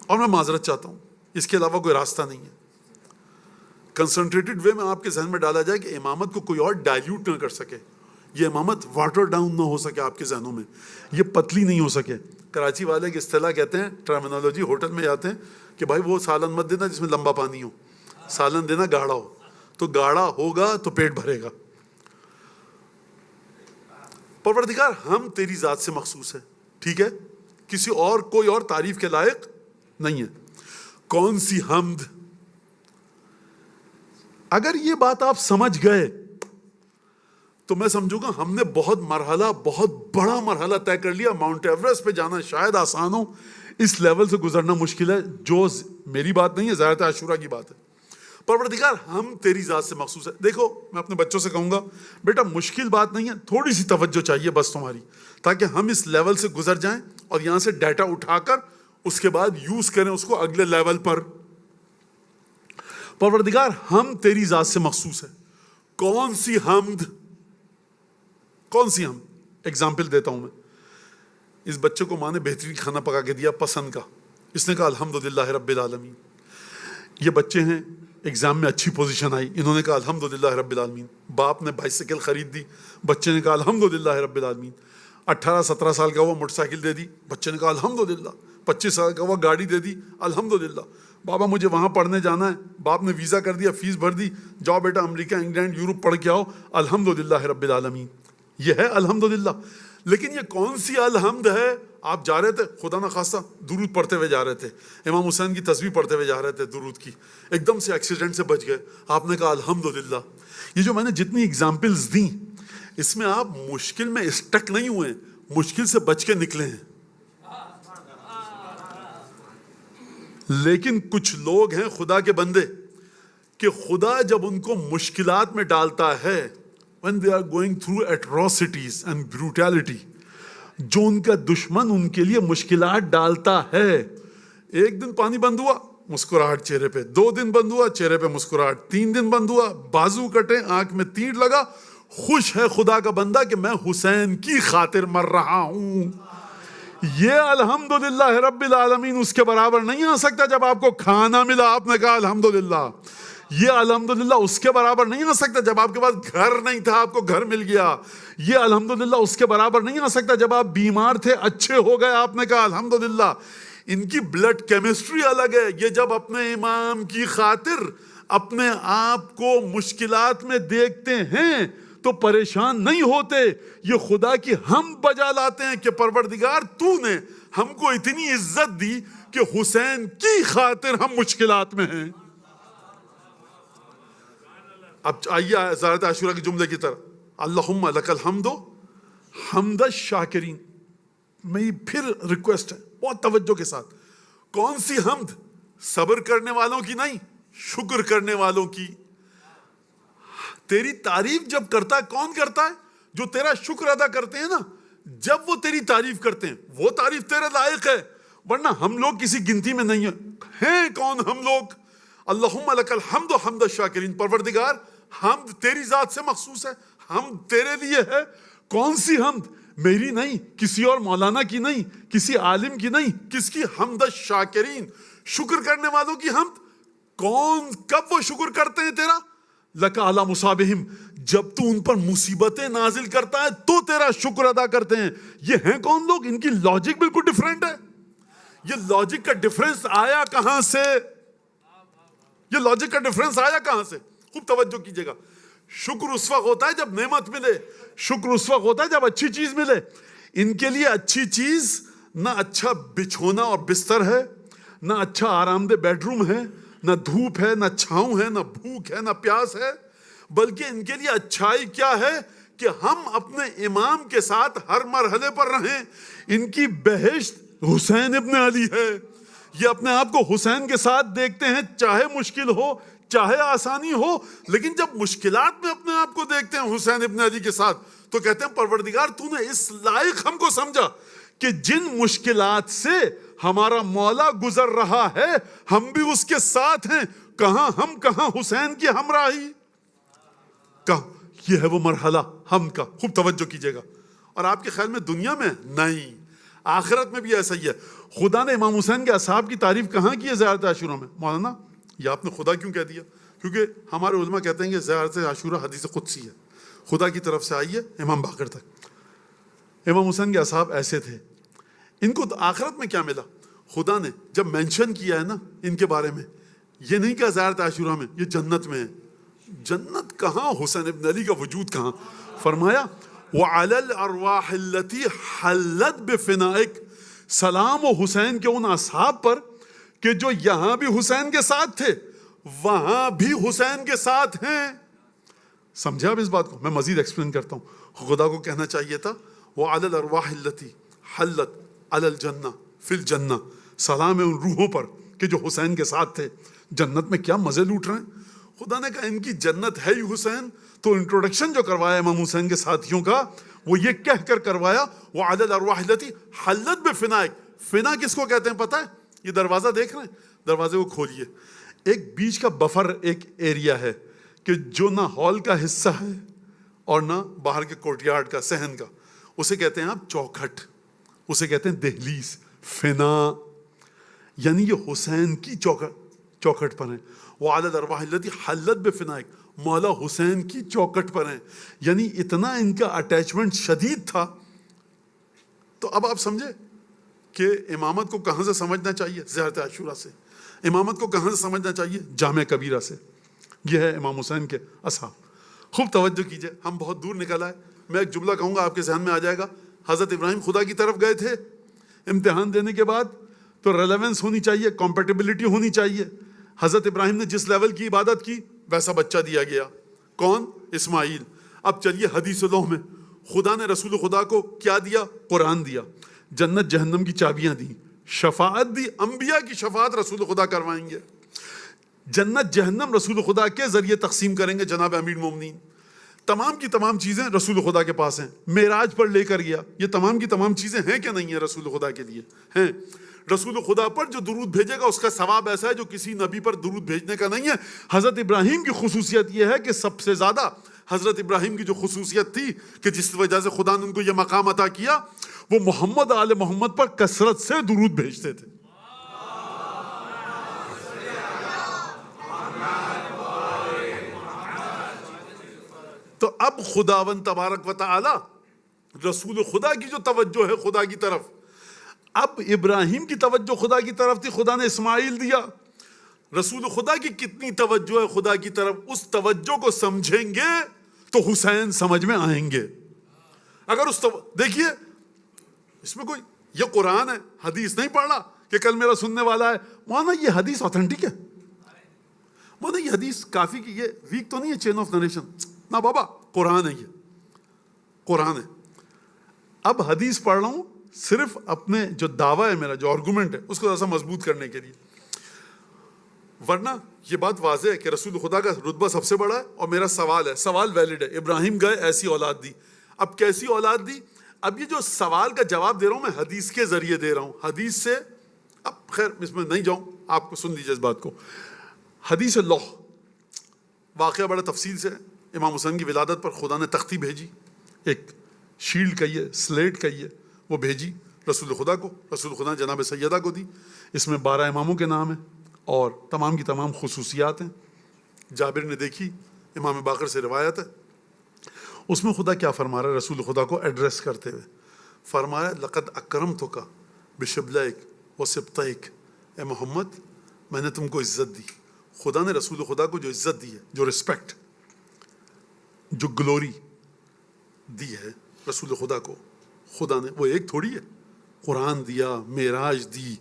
اور میں معذرت چاہتا ہوں, اس کے علاوہ کوئی راستہ نہیں ہے. کنسنٹریٹڈ وے میں آپ کے ذہن میں ڈالا جائے کہ امامت کو کوئی اور ڈائلیوٹ نہ کر سکے, یہ امامت واٹر ڈاؤن نہ ہو سکے آپ کے ذہنوں میں, یہ پتلی نہیں ہو سکے. کراچی والے کی اصطلاح کہتے ہیں, ٹرمینالوجی, ہوٹل میں جاتے ہیں کہ بھائی وہ سالن مت دینا جس میں لمبا پانی ہو, سالن دینا گاڑھا ہو. تو گاڑھا ہوگا تو پیٹ بھرے گا. پروردگار ہم تیری ذات سے مخصوص ہے, ٹھیک ہے, کسی اور, کوئی اور تعریف کے لائق نہیں ہے. کون سی حمد؟ اگر یہ بات آپ سمجھ گئے تو میں سمجھوں گا ہم نے بہت بڑا مرحلہ طے کر لیا. ماؤنٹ ایوریسٹ پہ جانا شاید آسان ہو, اس لیول سے گزرنا مشکل ہے. جو میری بات نہیں ہے, زیارت عاشورہ کی بات ہے. پروردگار ہم تیری ذات سے مخصوص ہے. دیکھو میں اپنے بچوں سے کہوں گا بیٹا مشکل بات نہیں ہے, تھوڑی سی توجہ چاہیے بس تمہاری, تاکہ ہم اس لیول سے گزر جائیں اور یہاں سے ڈیٹا اٹھا کر اس کے بعد یوز کریں اس کو اگلے لیول پر. پروردگار ہم تیری ذات سے مخصوص ہے. کون سی حمد؟ کون سی حمد؟ ایگزامپل دیتا ہوں میں. اس بچے کو ماں نے بہترین کھانا پکا کے دیا پسند کا, اس نے کہا الحمدللہ رب العالمین. یہ بچے ہیں ایگزام میں اچھی پوزیشن آئی, انہوں نے کہا الحمدللہ رب العالمین. باپ نے بائسیکل خرید دی, بچے نے کہا الحمدللہ رب العالمین. 18-17 سال کا ہوا موٹر سائیکل دے دی, بچے نے کہا الحمدللہ. 25 سال کا ہوا گاڑی دے دی, الحمدللہ. بابا مجھے وہاں پڑھنے جانا ہے, باپ نے ویزا کر دیا, فیس بھر دی, جاؤ بیٹا امریکہ انگلینڈ یورپ پڑھ کے آؤ, الحمدللہ رب العالمین. یہ ہے الحمدللہ. لیکن یہ کون سی الحمد ہے؟ آپ جا رہے تھے خدا نخواستہ درود پڑھتے ہوئے جا رہے تھے, امام حسین کی تسبیح پڑھتے ہوئے جا رہے تھے درود کی, ایک دم سے ایکسیڈنٹ سے بچ گئے, آپ نے کہا الحمدللہ. یہ جو میں نے جتنی ایگزامپلز دیں اس میں آپ مشکل میں اسٹک نہیں ہوئے, مشکل سے بچ کے نکلے ہیں. لیکن کچھ لوگ ہیں خدا کے بندے کہ خدا جب ان کو مشکلات میں ڈالتا ہے, when they are going through atrocities and brutality, جو ان کا دشمن ان کے لیے مشکلات ڈالتا ہے, ایک دن پانی بند ہوا مسکراہٹ چہرے پہ, 2 دن بند ہوا چہرے پہ مسکراہٹ, 3 دن بند ہوا بازو کٹے آنکھ میں تیر لگا, خوش ہے خدا کا بندہ کہ میں حسین کی خاطر مر رہا ہوں. یہ الحمدللہ رب العالمین اس کے برابر نہیں آ سکتا. جب آپ کو کھانا ملا آپ نے کہا الحمدللہ. یہ الحمدللہ اس کے برابر نہیں آ سکتا جب آپ کے پاس گھر نہیں تھا آپ کو گھر مل گیا. یہ الحمدللہ اس کے برابر نہیں آ سکتا جب آپ بیمار تھے اچھے ہو گئے آپ نے کہا الحمدللہ. ان کی بلڈ کیمسٹری الگ ہے. یہ جب اپنے امام کی خاطر اپنے آپ کو مشکلات میں دیکھتے ہیں تو پریشان نہیں ہوتے, یہ خدا کی ہم بجا لاتے ہیں کہ پروردگار تو نے ہم کو اتنی عزت دی کہ حسین کی خاطر ہم مشکلات میں ہیں. اب آئیے زیارت عاشورہ کے جملے کی طرف. اللہم لک الحمد حمد الشاکرین. میری پھر ریکویسٹ ہے بہت توجہ کے ساتھ, کون سی حمد؟ صبر کرنے والوں کی نہیں, شکر کرنے والوں کی. تیری تعریف جب کرتا ہے, کون کرتا ہے؟ جو تیرا شکر ادا کرتے ہیں نا, جب وہ تیری تعریف کرتے ہیں وہ تعریف تیرے لائق ہے, ورنہ ہم لوگ کسی گنتی میں نہیں ہیں. کون ہم لوگ؟ اللہم لک الحمد حمد الشاکرین. پروردگار حمد تیری ذات سے مخصوص ہے, حمد تیرے لیے ہے. کون سی حمد؟ میری نہیں, کسی اور مولانا کی نہیں, کسی عالم کی نہیں, کس کی؟ حمد الشاکرین, شکر کرنے والوں کی حمد. کون کب وہ شکر کرتے ہیں تیرا؟ لک علی مصابہم, جب تو ان پر مصیبتیں نازل کرتا ہے تو تیرا شکر ادا کرتے ہیں. یہ ہیں کون لوگ؟ ان کی لاجک بالکل ڈیفرنٹ ہے. یہ لاجک کا ڈیفرنس آیا کہاں سے؟ یہ لاجک کا ڈیفرنس آیا کہاں سے؟ خوب توجہ کیجئے گا. شکر اس وقت ہوتا ہے جب نعمت ملے, شکر اس وقت ہوتا ہے جب اچھی چیز ملے. ان کے لیے اچھی چیز نہ اچھا بچھونا اور بستر ہے, نہ اچھا آرام دہ بیڈ روم ہے, نہ دھوپ ہے, نہ چھاؤں ہے, نہ بھوک ہے, نہ پیاس ہے. بلکہ ان کے لیے اچھائی کیا ہے کہ ہم اپنے امام کے ساتھ ہر مرحلے پر رہیں. ان کی بہشت حسین ابن علی ہے. یہ اپنے آپ کو حسین کے ساتھ دیکھتے ہیں, چاہے مشکل ہو چاہے آسانی ہو, لیکن جب مشکلات میں اپنے آپ کو دیکھتے ہیں حسین ابن علی کے ساتھ تو کہتے ہیں پروردگار تو نے اس لائق ہم کو سمجھا کہ جن مشکلات سے ہمارا مولا گزر رہا ہے ہم بھی اس کے ساتھ ہیں. کہاں حسین کی ہمراہی کا. یہ ہے وہ مرحلہ ہم کا. خوب توجہ کیجئے گا. اور آپ کے خیال میں دنیا میں نہیں, آخرت میں بھی ایسا ہی ہے. خدا نے امام حسین کے اصحاب کی تعریف کہاں کی ہے زیارت عاشورہ میں؟ مولانا یہ آپ نے خدا کیوں کہہ دیا؟ کیونکہ ہمارے علماء کہتے ہیں کہ زیارت عاشورہ حدیث قدسی ہے, خدا کی طرف سے آئی ہے امام باقر تک. امام حسین کے اصحاب ایسے تھے, ان کو آخرت میں کیا ملا؟ خدا نے جب مینشن کیا ہے نا ان کے بارے میں, یہ نہیں کہا زیارت عاشورہ میں, یہ جنت میں ہے. جنت کہاں؟ حسین ابن علی کا وجود کہاں؟ فرمایا وعلی الارواح التي حلت بفنائک, سلام و حسین کے ان اصحاب پر کہ جو یہاں بھی حسین کے ساتھ تھے وہاں بھی حسین کے ساتھ ہیں. سمجھا آپ اس بات کو؟ میں مزید ایکسپلین کرتا ہوں. خدا کو کہنا چاہیے تھا وَعَلَى الْأَرْوَاحِ الَّتِي حَلَّتْ عَلَى الْجَنَّةِ فِي الْجَنَّةِ. سلام ہے ان روحوں پر کہ جو حسین کے ساتھ تھے. جنت میں کیا مزے لوٹ رہے ہیں. خدا نے کہا ان کی جنت ہے ہی حسین. تو انٹروڈکشن جو کروایا امام حسین کے ساتھیوں کا وہ یہ کہہ کر کروایا وَعَلَى الْأَرْوَاحِ الَّتِي حَلَّتْ بِفِنَائِكَ. فنا کس کو کہتے ہیں پتہ ہے؟ یہ دروازہ دیکھ رہے ہیں؟ دروازے کو کھولیے. ایک بیچ کا بفر ایک ایریا ہے کہ جو نہ ہال کا حصہ ہے اور نہ باہر کے کورٹ یارڈ کا, صحن کا. اسے کہتے ہیں آپ چوکھٹ, اسے کہتے ہیں دہلیز. فنا یعنی یہ حسین کی چوکھٹ پر ہیں. وَعَلَى الْأَرْوَاحِ الَّتِي حَلَّتْ بِفِنَائِكَ. مولا حسین کی چوکھٹ پر ہیں. یعنی اتنا ان کا اٹیچمنٹ شدید تھا. تو اب آپ سمجھے کہ امامت کو کہاں سے سمجھنا چاہیے؟ زیارت عاشورہ سے. امامت کو کہاں سے سمجھنا چاہیے؟ جامع کبیرہ سے. یہ ہے امام حسین کے اصحاب. خوب توجہ کیجئے, ہم بہت دور نکل آئے. میں ایک جملہ کہوں گا آپ کے ذہن میں آ جائے گا. حضرت ابراہیم خدا کی طرف گئے تھے امتحان دینے کے بعد, تو ریلیونس ہونی چاہیے, کمپیٹیبلٹی ہونی چاہیے. حضرت ابراہیم نے جس لیول کی عبادت کی ویسا بچہ دیا گیا. کون؟ اسماعیل. اب چلیے حدیث اللہ میں خدا نے رسول خدا کو کیا دیا؟ قرآن دیا. جنت جہنم کی چابیاں دی, شفاعت دی, انبیاء کی شفاعت رسول خدا کروائیں گے. جنت جہنم رسول خدا کے ذریعے تقسیم کریں گے جناب امیر المومنین. تمام کی تمام چیزیں رسول خدا کے پاس ہیں. معراج پر لے کر گیا. یہ تمام کی تمام چیزیں ہیں کہ نہیں ہیں؟ رسول خدا کے لیے ہیں. رسول خدا پر جو درود بھیجے گا اس کا ثواب ایسا ہے جو کسی نبی پر درود بھیجنے کا نہیں ہے. حضرت ابراہیم کی خصوصیت یہ ہے کہ سب سے زیادہ حضرت ابراہیم کی جو خصوصیت تھی کہ جس وجہ سے خدا نے ان کو یہ مقام عطا کیا, وہ محمد آل محمد پر کثرت سے درود بھیجتے تھے. تو اب خداوند تبارک و تعالی رسول خدا کی جو توجہ ہے خدا کی طرف, اب ابراہیم کی توجہ خدا کی طرف تھی, خدا نے اسماعیل دیا. رسول خدا کی کتنی توجہ ہے خدا کی طرف, اس توجہ کو سمجھیں گے تو حسین سمجھ میں آئیں گے. اگر دیکھیے اس میں کوئی, یہ قرآن ہے, حدیث نہیں پڑھ رہا کہ کل میرا سننے والا ہے مولانا یہ حدیث آتھینٹک ہے, مولانا یہ حدیث کافی کی, یہ ویک تو نہیں ہے چین آف نریشن, نہ بابا قرآن ہے, یہ قرآن ہے. اب حدیث پڑھ رہا ہوں صرف اپنے جو دعویٰ ہے میرا, جو آرگومنٹ ہے اس کو ایسا مضبوط کرنے کے لیے, ورنہ یہ بات واضح ہے کہ رسول خدا کا رتبہ سب سے بڑا ہے. اور میرا سوال ہے, سوال ویلڈ ہے, ابراہیم گئے ایسی اولاد دی, اب کیسی اولاد دی؟ اب یہ جو سوال کا جواب دے رہا ہوں میں حدیث کے ذریعے دے رہا ہوں, حدیث سے. اب خیر اس میں نہیں جاؤں, آپ کو سن لیجیے اس بات کو. حدیث اللہ واقعہ بڑا تفصیل سے, امام حسین کی ولادت پر خدا نے تختی بھیجی, ایک شیلڈ کہیے, سلیٹ کہیے, وہ بھیجی رسول خدا کو. رسول خدا نے جناب سیدہ کو دی. اس میں 12 اماموں کے نام ہیں اور تمام کی تمام خصوصیات ہیں. جابر نے دیکھی, امام باقر سے روایت ہے. اس میں خدا کیا فرما رہا ہے رسول خدا کو ایڈریس کرتے ہوئے؟ فرمایا لقد اکرمتک بشبلائک وسبطیک, اے محمد میں نے تم کو عزت دی. خدا نے رسول خدا کو جو عزت دی ہے, جو رسپیکٹ, جو گلوری دی ہے رسول خدا کو, خدا نے, وہ ایک تھوڑی ہے, قرآن دیا, معراج دی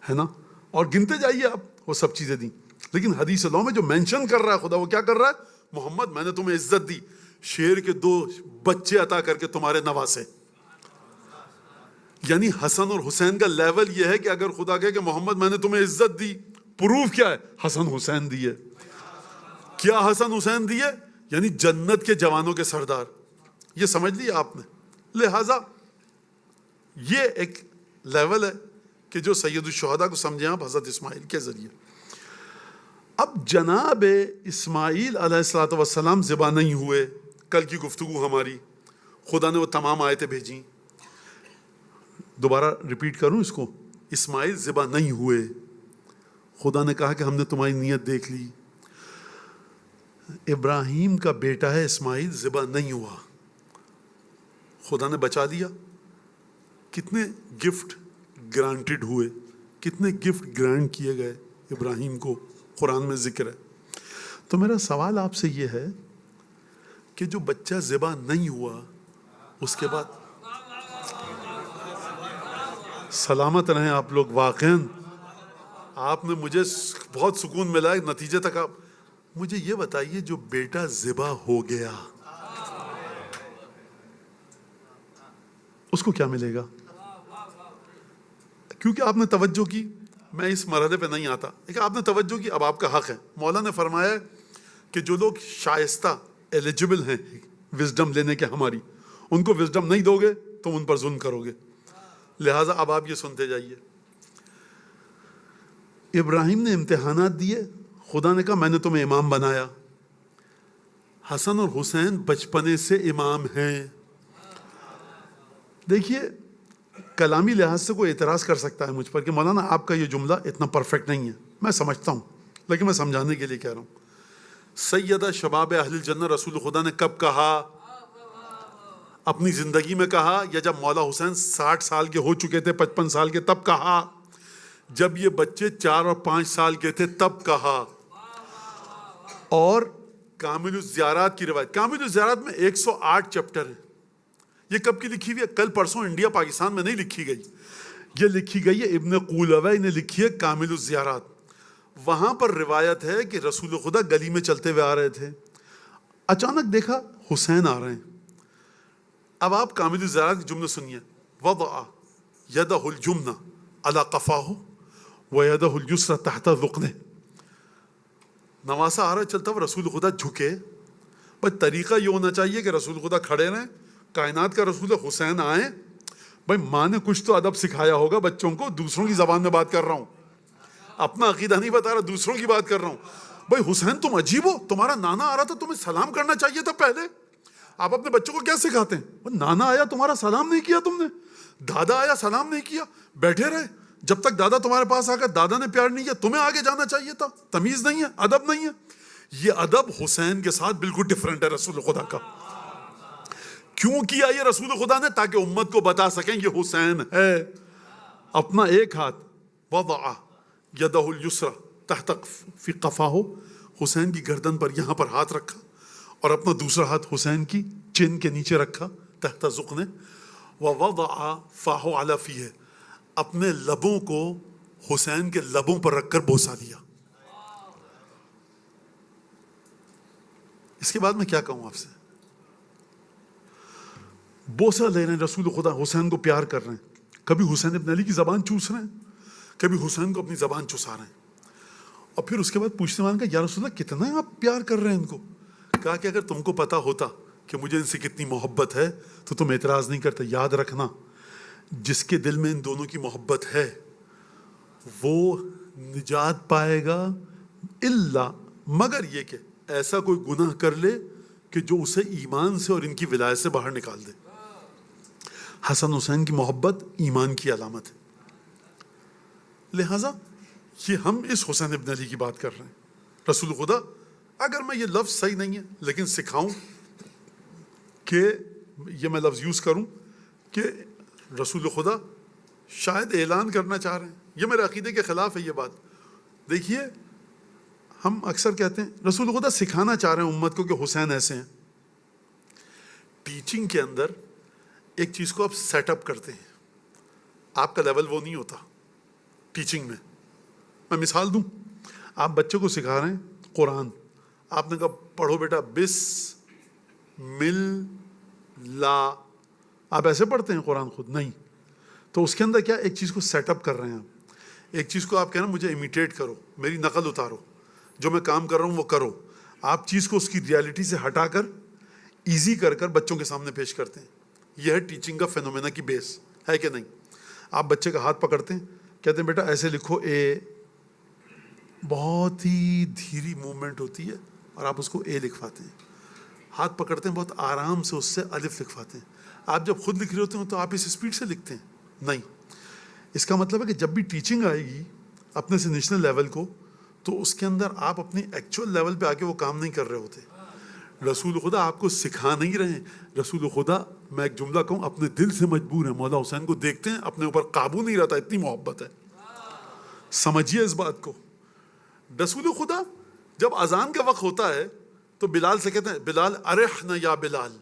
ہے نا, اور گنتے جائیے آپ, وہ سب چیزیں دیں. لیکن حدیث اللہ میں جو مینشن کر رہا ہے خدا, وہ کیا کر رہا ہے؟ محمد میں نے تمہیں عزت دی, شیر کے 2 بچے عطا کر کے تمہارے نواسے. یعنی حسن اور حسین کا لیول یہ ہے کہ اگر خدا کہے کہ محمد میں نے تمہیں عزت دی, پروف کیا ہے؟ حسن حسین دیے. کیا حسن حسین دیے؟ یعنی جنت کے جوانوں کے سردار. یہ سمجھ لیا آپ نے. لہذا یہ ایک لیول ہے کہ جو سید الشہداء کو سمجھیں آپ حضرت اسماعیل کے ذریعے. اب جناب اسماعیل علیہ الصلوۃ والسلام ذبح نہیں ہوئے. کل کی گفتگو ہماری, خدا نے وہ تمام آیتیں بھیجیں. دوبارہ ریپیٹ کروں اس کو, اسماعیل ذبح نہیں ہوئے. خدا نے کہا کہ ہم نے تمہاری نیت دیکھ لی. ابراہیم کا بیٹا ہے اسماعیل, ذبح نہیں ہوا, خدا نے بچا لیا. کتنے گفٹ گرانٹڈ ہوئے, کتنے گفٹ گرانٹ کیے گئے ابراہیم کو, قرآن میں ذکر ہے. تو میرا سوال آپ سے یہ ہے کہ جو بچہ ذبح نہیں ہوا اس کے بعد, سلامت رہیں آپ لوگ, واقعاً آپ نے مجھے بہت سکون ملا ہے نتیجے تک. آپ مجھے یہ بتائیے جو بیٹا ذبح ہو گیا اس کو کیا ملے گا؟ کیونکہ آپ نے توجہ کی. میں اس مرحلے پہ نہیں آتا لیکن آپ نے توجہ کی. اب آپ کا حق ہے. مولا نے فرمایا کہ جو لوگ شائستہ ایلیجبل ہیں وزڈم لینے کے ہماری, ان کو وزڈم نہیں دو گے تم ان پر ظلم کرو گے. لہٰذا اب آپ یہ سنتے جائیے. ابراہیم نے امتحانات دیے, خدا نے کہا میں نے تمہیں امام بنایا. حسن اور حسین بچپنے سے امام ہیں. دیکھیے کلامی لحاظ سے کوئی اعتراض کر سکتا ہے مجھ پر کہ مولانا آپ کا یہ جملہ اتنا پرفیکٹ نہیں ہے. میں سمجھتا ہوں لیکن میں سمجھانے کے لیے کہہ رہا ہوں. سیدہ شباب اہل الجنہ رسول خدا نے کب کہا؟ اپنی زندگی میں کہا یا جب مولا حسین 60 سال کے ہو چکے تھے, 55 سال کے, تب کہا؟ جب یہ بچے 4 اور 5 سال کے تھے تب کہا. اور کامل الزیارات کی روایت, کامل الزیارات میں 108 چیپٹر ہیں. یہ کب کی لکھی ہوئی ہے؟ کل پرسوں انڈیا پاکستان میں نہیں لکھی گئی, یہ لکھی گئی ہے ابن قولوی نے لکھی ہے کامل الزیارات. وہاں پر روایت ہے کہ رسول خدا گلی میں چلتے ہوئے آ رہے تھے, اچانک دیکھا حسین آ رہے ہیں. اب آپ کامل الزیارات کے جملے سنیے. وضع یدہ الجمنہ علی قفاہ ویدہ الیسری تحت ذقنہ. نواسا آ رہا چلتا ہوا, رسول خدا جھکے. بھائی طریقہ یہ ہونا چاہیے کہ رسول خدا کھڑے رہیں, کائنات کا رسول حسین آئیں. بھائی ماں نے کچھ تو ادب سکھایا ہوگا بچوں کو. دوسروں کی زبان میں بات کر رہا ہوں, اپنا عقیدہ نہیں بتا رہا, دوسروں کی بات کر رہا ہوں. بھائی حسین تم عجیب ہو, تمہارا نانا آ رہا تھا تمہیں سلام کرنا چاہیے تھا پہلے. آپ اپنے بچوں کو کیا سکھاتے ہیں؟ نانا آیا تمہارا سلام نہیں کیا تم نے, دادا آیا سلام نہیں کیا, بیٹھے رہے جب تک دادا تمہارے پاس آ گیا, دادا نے پیار نہیں کیا, تمہیں آگے جانا چاہیے تھا. تمیز نہیں ہے, ادب نہیں ہے. یہ ادب حسین کے ساتھ بالکل ڈفرینٹ ہے رسول خدا کا. کیوں کیا یہ رسول خدا نے؟ تاکہ امت کو بتا سکیں یہ حسین ہے. اپنا ایک ہاتھ وضع یدہ الیسری تحت فی قفاہ, حسین کی گردن پر یہاں پر ہاتھ رکھا, اور اپنا دوسرا ہاتھ حسین کی چین کے نیچے رکھا تحت ذقنہ. ووضع فاہ علی فیہ, اپنے لبوں کو حسین کے لبوں پر رکھ کر بوسا دیا. اس کے بعد میں کیا کہوں آپ سے؟ بوسا لے رہے ہیں رسول خدا, حسین کو پیار کر رہے ہیں. کبھی حسین ابن علی کی زبان چوس رہے ہیں, کبھی حسین کو اپنی زبان چسا رہے ہیں. اور پھر اس کے بعد پوچھنے والے کا یا رسول اللہ کتنا آپ پیار کر رہے ہیں ان کو؟ کہا کہ اگر تم کو پتا ہوتا کہ مجھے ان سے کتنی محبت ہے تو تم اعتراض نہیں کرتے. یاد رکھنا جس کے دل میں ان دونوں کی محبت ہے وہ نجات پائے گا, الا مگر یہ کہ ایسا کوئی گناہ کر لے کہ جو اسے ایمان سے اور ان کی ولایت سے باہر نکال دے. حسن حسین کی محبت ایمان کی علامت ہے. لہٰذا یہ ہم اس حسین ابن علی کی بات کر رہے ہیں. رسول خدا, اگر میں یہ لفظ صحیح نہیں ہے لیکن سکھاؤں کہ یہ میں لفظ یوز کروں کہ رسول خدا شاید اعلان کرنا چاہ رہے ہیں, یہ میرے عقیدے کے خلاف ہے یہ بات. دیکھیے ہم اکثر کہتے ہیں رسول خدا سکھانا چاہ رہے ہیں امت کو کہ حسین ایسے ہیں. ٹیچنگ کے اندر ایک چیز کو آپ سیٹ اپ کرتے ہیں, آپ کا لیول وہ نہیں ہوتا ٹیچنگ میں. میں مثال دوں, آپ بچے کو سکھا رہے ہیں قرآن, آپ نے کہا پڑھو بیٹا بسم اللہ, آپ ایسے پڑھتے ہیں قرآن خود نہیں. تو اس کے اندر کیا ایک چیز کو سیٹ اپ کر رہے ہیں آپ, ایک چیز کو آپ کہہ رہے ہیں مجھے امیٹیٹ کرو, میری نقل اتارو, جو میں کام کر رہا ہوں وہ کرو. آپ چیز کو اس کی ریالٹی سے ہٹا کر ایزی کر کر بچوں کے سامنے پیش کرتے ہیں. یہ ہے ٹیچنگ کا فینومینا کی بیس, ہے کہ نہیں؟ آپ بچے کا ہاتھ پکڑتے ہیں, کہتے ہیں بیٹا ایسے لکھو اے, بہت ہی دھیری موومنٹ ہوتی ہے اور آپ اس کو اے لکھواتے ہیں. ہاتھ پکڑتے ہیں, بہت آرام سے اس سے الف لکھواتے ہیں. آپ جب خود لکھ رہے ہوتے ہیں تو آپ اس اسپیڈ سے لکھتے ہیں نہیں. اس کا مطلب ہے کہ جب بھی ٹیچنگ آئے گی اپنے سے نیشنل لیول کو, تو اس کے اندر آپ اپنی ایکچوئل لیول پہ آ کے وہ کام نہیں کر رہے ہوتے. رسول خدا آپ کو سکھا نہیں رہے ہیں. رسول خدا, میں ایک جملہ کہوں, اپنے دل سے مجبور ہے. مولا حسین کو دیکھتے ہیں, اپنے اوپر قابو نہیں رہتا, اتنی محبت ہے. سمجھیے اس بات کو. رسول خدا جب اذان کا وقت ہوتا ہے تو بلال سے کہتے ہیں بلال ارحنا یا بلال,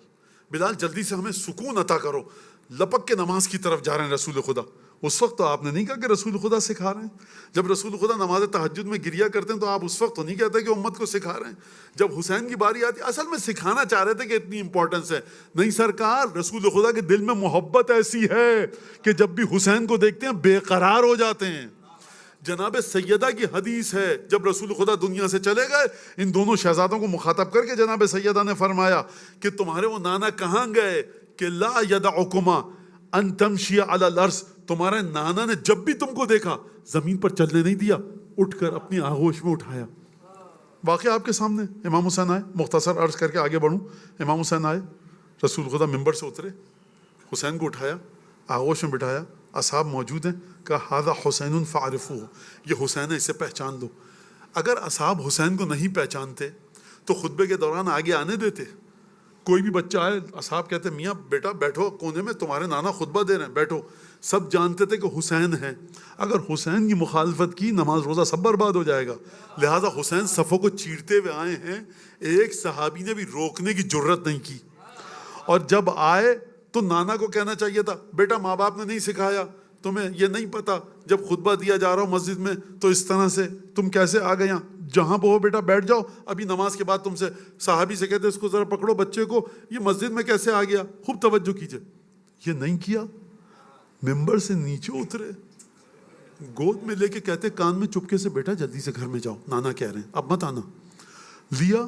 بلال جلدی سے ہمیں سکون عطا کرو. لپک کے نماز کی طرف جا رہے ہیں رسول خدا. اس وقت تو آپ نے نہیں کہا کہ رسول خدا سکھا رہے ہیں. جب رسول خدا نماز تہجد میں گریا کرتے ہیں تو آپ اس وقت تو نہیں کہتے کہ امت کو سکھا رہے ہیں. جب حسین کی باری آتی اصل میں سکھانا چاہ رہے تھے کہ اتنی امپورٹنس ہے. نہیں سرکار، رسول خدا کے دل میں محبت ایسی ہے کہ جب بھی حسین کو دیکھتے ہیں بے قرار ہو جاتے ہیں. جناب سیدہ کی حدیث ہے، جب رسول خدا دنیا سے چلے گئے ان دونوں شہزادوں کو مخاطب کر کے جناب سیدہ نے فرمایا کہ تمہارے وہ نانا کہاں گئے کہ لا یدعکما ان تمشی علی الارض، تمہارے نانا نے جب بھی تم کو دیکھا زمین پر چلنے نہیں دیا، اٹھ کر اپنی آغوش میں اٹھایا. واقعہ آپ کے سامنے. امام حسین آئے، مختصر عرض کر کے آگے بڑھوں. امام حسین آئے، رسول خدا ممبر سے اترے، حسین کو اٹھایا، آغوش میں بٹھایا، اصحاب موجود ہیں، کہا ھذا حسین فاعرفوہ، یہ حسین ہے، اسے پہچان لو. اگر اصحاب حسین کو نہیں پہچانتے تو خطبے کے دوران آگے آنے دیتے؟ کوئی بھی بچہ آئے، اصحاب کہتے میاں بیٹا بیٹھو کونے میں، تمہارے نانا خطبہ دے رہے ہیں، بیٹھو. سب جانتے تھے کہ حسین ہے. اگر حسین کی مخالفت کی نماز روزہ سب برباد ہو جائے گا. لہٰذا حسین صفوں کو چیرتے ہوئے آئے ہیں، ایک صحابی نے بھی روکنے کی جرت نہیں کی. اور جب آئے تو نانا کو کہنا چاہیے تھا بیٹا ماں باپ نے نہیں سکھایا، تمہیں یہ نہیں پتا جب خطبہ دیا جا رہا ہو مسجد میں تو اس طرح سے تم کیسے آ گئے یہاں، جہاں پہ ہو بیٹا بیٹھ جاؤ، ابھی نماز کے بعد تم سے. صحابی سے کہتے اس کو ذرا پکڑو بچے کو، یہ مسجد میں کیسے آ گیا، خوب توجہ کیجئے. یہ نہیں کیا، ممبر سے نیچے اترے، گود میں لے کے کہتے کان میں چپکے سے بیٹا جلدی سے گھر میں جاؤ، نانا کہہ رہے ہیں اب مت آنا. لیا،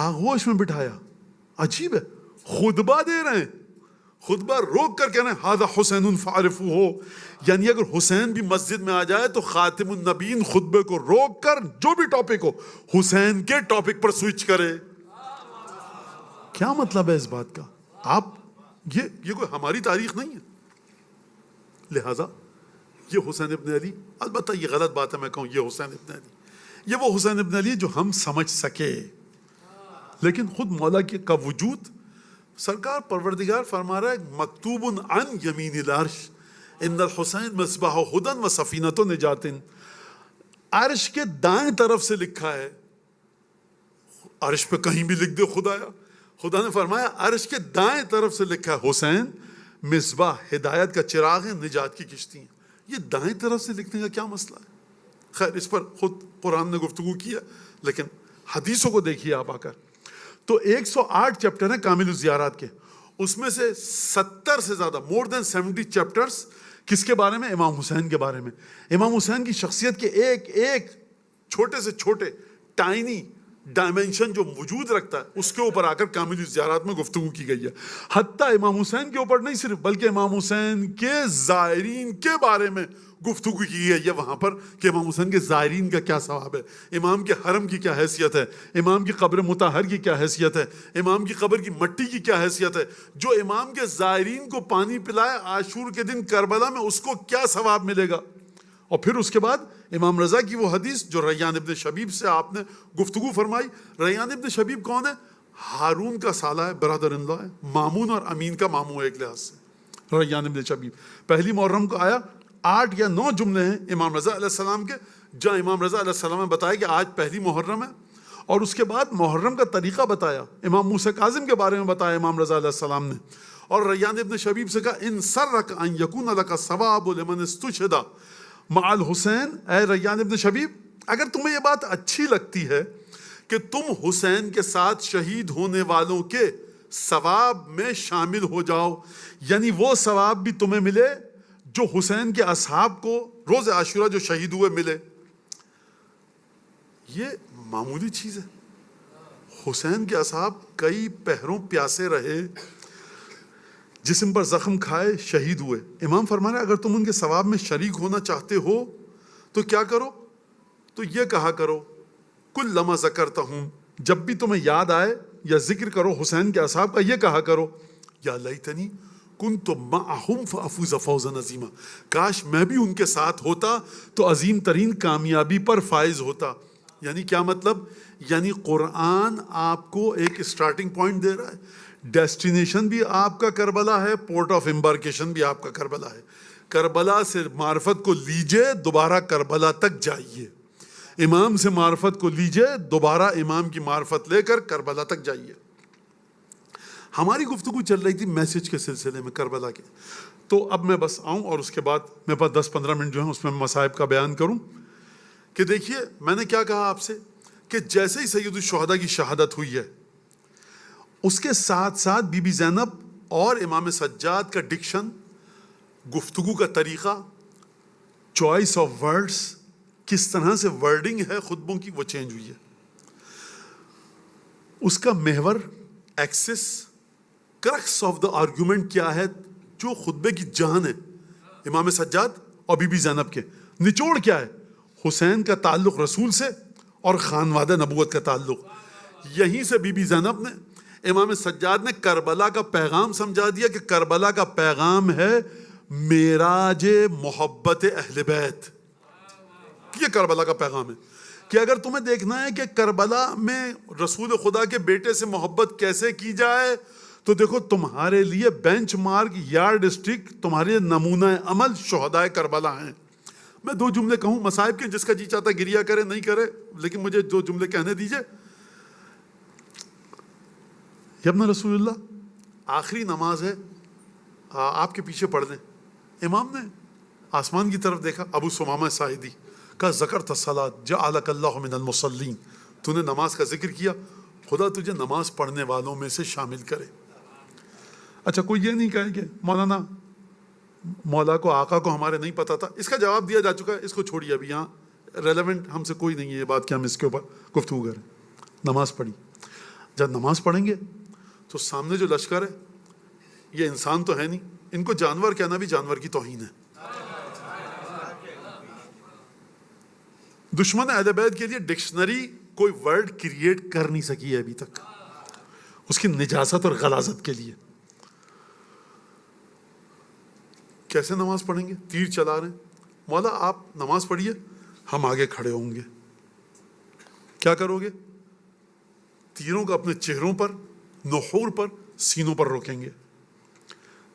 آغوش میں بٹھایا. عجیب ہے، خطبہ دے رہے ہیں، خطبہ روک کر کہہ رہے ہیں ھذا حسین فاعرفوہ. یعنی اگر حسین بھی مسجد میں آ جائے تو خاتم النبیین خطبے کو روک کر جو بھی ٹاپک ہو حسین کے ٹاپک پر سوئچ کرے. کیا مطلب ہے اس بات کا؟ آپ یہ کوئی ہماری تاریخ نہیں ہے. لہذا یہ حسین ابن علی، البتہ یہ غلط بات ہے میں کہوں یہ حسین ابن علی، یہ وہ حسین ابن علی جو ہم سمجھ سکے. لیکن خود مولا کا وجود، سرکار پروردگار فرما رہا ہے مکتوب عن یمین العرش ان الحسین مصباح ہدی و سفینۃ نجات. عرش کے دائیں طرف سے لکھا ہے، عرش پہ کہیں بھی لکھ دے خدایا، خدا نے فرمایا عرش کے دائیں طرف سے لکھا ہے حسین مصباح، ہدایت کا چراغ ہے، نجات کی کشتی ہیں. یہ دائیں طرف سے لکھنے کا کیا مسئلہ ہے؟ خیر اس پر خود قرآن نے گفتگو کیا، لیکن حدیثوں کو دیکھیے آپ آ کر. تو 108 چیپٹر ہیں کامل الزیارات کے، اس میں سے 70 سے زیادہ، مور دین 70 چیپٹرز کس کے بارے میں؟ امام حسین کے بارے میں. امام حسین کی شخصیت کے ایک ایک چھوٹے سے چھوٹے ٹائنی ڈائمنشن جو وجود رکھتا ہے اس کے اوپر آ کر کامل الزیارات میں گفتگو کی گئی ہے. حتیٰ امام حسین کے اوپر نہیں صرف، بلکہ امام حسین کے زائرین کے بارے میں گفتگو کی گئی ہے وہاں پر کہ امام حسین کے زائرین کا کیا ثواب ہے، امام کے حرم کی کیا حیثیت ہے، امام کی قبر مطہر کی کیا حیثیت ہے، امام کی قبر کی مٹی کی کیا حیثیت ہے. جو امام کے زائرین کو پانی پلائے عاشور کے دن کربلا میں اس کو کیا ثواب ملے گا. اور پھر اس کے بعد امام رضا کی وہ حدیث جو ریان ابن شبیب سے آپ نے گفتگو فرمائی. ریان ابن شبیب کون ہے؟ ہارون کا سالہ ہے، برادر ان لا ہے، مامون اور امین کا ماموں ہے ایک لحاظ سے. ریان ابن شبیب پہلی محرم کو آیا، 8 یا 9 جملے ہیں امام رضا علیہ السلام کے، جہاں امام رضا علیہ السلام نے بتایا کہ آج پہلی محرم ہے، اور اس کے بعد محرم کا طریقہ بتایا. امام موسیٰ کاظم کے بارے میں بتایا امام رضا علیہ السلام نے. اور ریان ابن شبیب سے کہا ان سرک ان یکون لک ثواب لمن استشہد مع الحسین. اے ریان ابن شبیب، اگر تمہیں یہ بات اچھی لگتی ہے کہ تم حسین کے ساتھ شہید ہونے والوں کے ثواب میں شامل ہو جاؤ، یعنی وہ ثواب بھی تمہیں ملے جو حسین کے اصحاب کو روز عاشورہ جو شہید ہوئے ملے. یہ معمولی چیز ہے. حسین کے اصحاب کئی پہروں پیاسے رہے، جسم پر زخم کھائے، شہید ہوئے. امام فرما رہے اگر تم ان کے ثواب میں شریک ہونا چاہتے ہو تو کیا کرو؟ تو یہ کہا کرو کل لما ذکرتہم، جب بھی تمہیں یاد آئے یا ذکر کرو حسین کے اصحاب کا، یہ کہا کرو یا لیتنی کنت معہم فافوز فوزا عظیما، کاش میں بھی ان کے ساتھ ہوتا تو عظیم ترین کامیابی پر فائز ہوتا. یعنی کیا مطلب؟ یعنی قرآن آپ کو ایک اسٹارٹنگ پوائنٹ دے رہا ہے، ڈیسٹینیشن بھی آپ کا کربلا ہے، پورٹ آف امبارکیشن بھی آپ کا کربلا ہے. کربلا سے معرفت کو لیجئے، دوبارہ کربلا تک جائیے. امام سے معرفت کو لیجئے، دوبارہ امام کی معرفت لے کر کربلا تک جائیے. ہماری گفتگو چل رہی تھی میسج کے سلسلے میں کربلا کے. تو اب میں بس آؤں اور اس کے بعد میرے پاس 10-15 منٹ جو ہیں اس میں مصائب کا بیان کروں کہ دیکھیے میں نے کیا کہا آپ سے کہ جیسے ہی سید الشہداء کی شہادت ہوئی ہے اس کے ساتھ ساتھ بی بی زینب اور امام سجاد کا ڈکشن، گفتگو کا طریقہ، چوائس آف ورڈز، کس طرح سے ورڈنگ ہے خطبوں کی، وہ چینج ہوئی ہے. اس کا محور، axis, crux of the argument کیا ہے جو خطبے کی جان ہے امام سجاد اور بی بی زینب کے، نچوڑ کیا ہے؟ حسین کا تعلق رسول سے اور خانوادہ نبوت کا تعلق. یہیں سے بی بی زینب نے امام سجاد نے کربلا کا پیغام سمجھا دیا کہ کربلا کا پیغام ہے معراج محبت اہل بیت. یہ کربلا کا پیغام ہے کہ اگر تمہیں دیکھنا ہے کہ کربلا میں رسول خدا کے بیٹے سے محبت کیسے کی جائے تو دیکھو تمہارے لیے بینچ مارک، یارڈ اسٹک، تمہارے نمونہ عمل شہدائے کربلا ہیں. میں 2 جملے کہوں مصائب کے، جس کا جی چاہتا گریا کرے نہیں کرے، لیکن مجھے 2 جملے کہنے دیجئے. ابن رسول اللہ، آخری نماز ہے، آپ کے پیچھے پڑھ دیں. امام نے آسمان کی طرف دیکھا، ابو سمامہ ساعدی کا ذکرت الصلاۃ جعلک اللہ من المصلین، تو نے نماز کا ذکر کیا، خدا تجھے نماز پڑھنے والوں میں سے شامل کرے. اچھا کوئی یہ نہیں کہے کہ مولانا مولا کو آقا کو ہمارے نہیں پتا تھا، اس کا جواب دیا جا چکا ہے، اس کو چھوڑیے ابھی، یہاں ریلیونٹ ہم سے کوئی نہیں ہے یہ بات کہ ہم اس کے اوپر گفتگو کریں. نماز پڑھی، جب نماز پڑھیں گے تو سامنے جو لشکر ہے یہ انسان تو ہے نہیں، ان کو جانور کہنا بھی جانور کی توہین ہے. دشمن اہل بیت کے لیے ڈکشنری کوئی ورڈ کریٹ کر نہیں سکی ہے ابھی تک اس کی نجاست اور غلاظت کے لیے. کیسے نماز پڑھیں گے؟ تیر چلا رہے ہیں، مولا آپ نماز پڑھیے، ہم آگے کھڑے ہوں گے. کیا کرو گے؟ تیروں کو اپنے چہروں پر، نحور پر، سینوں پر روکیں گے.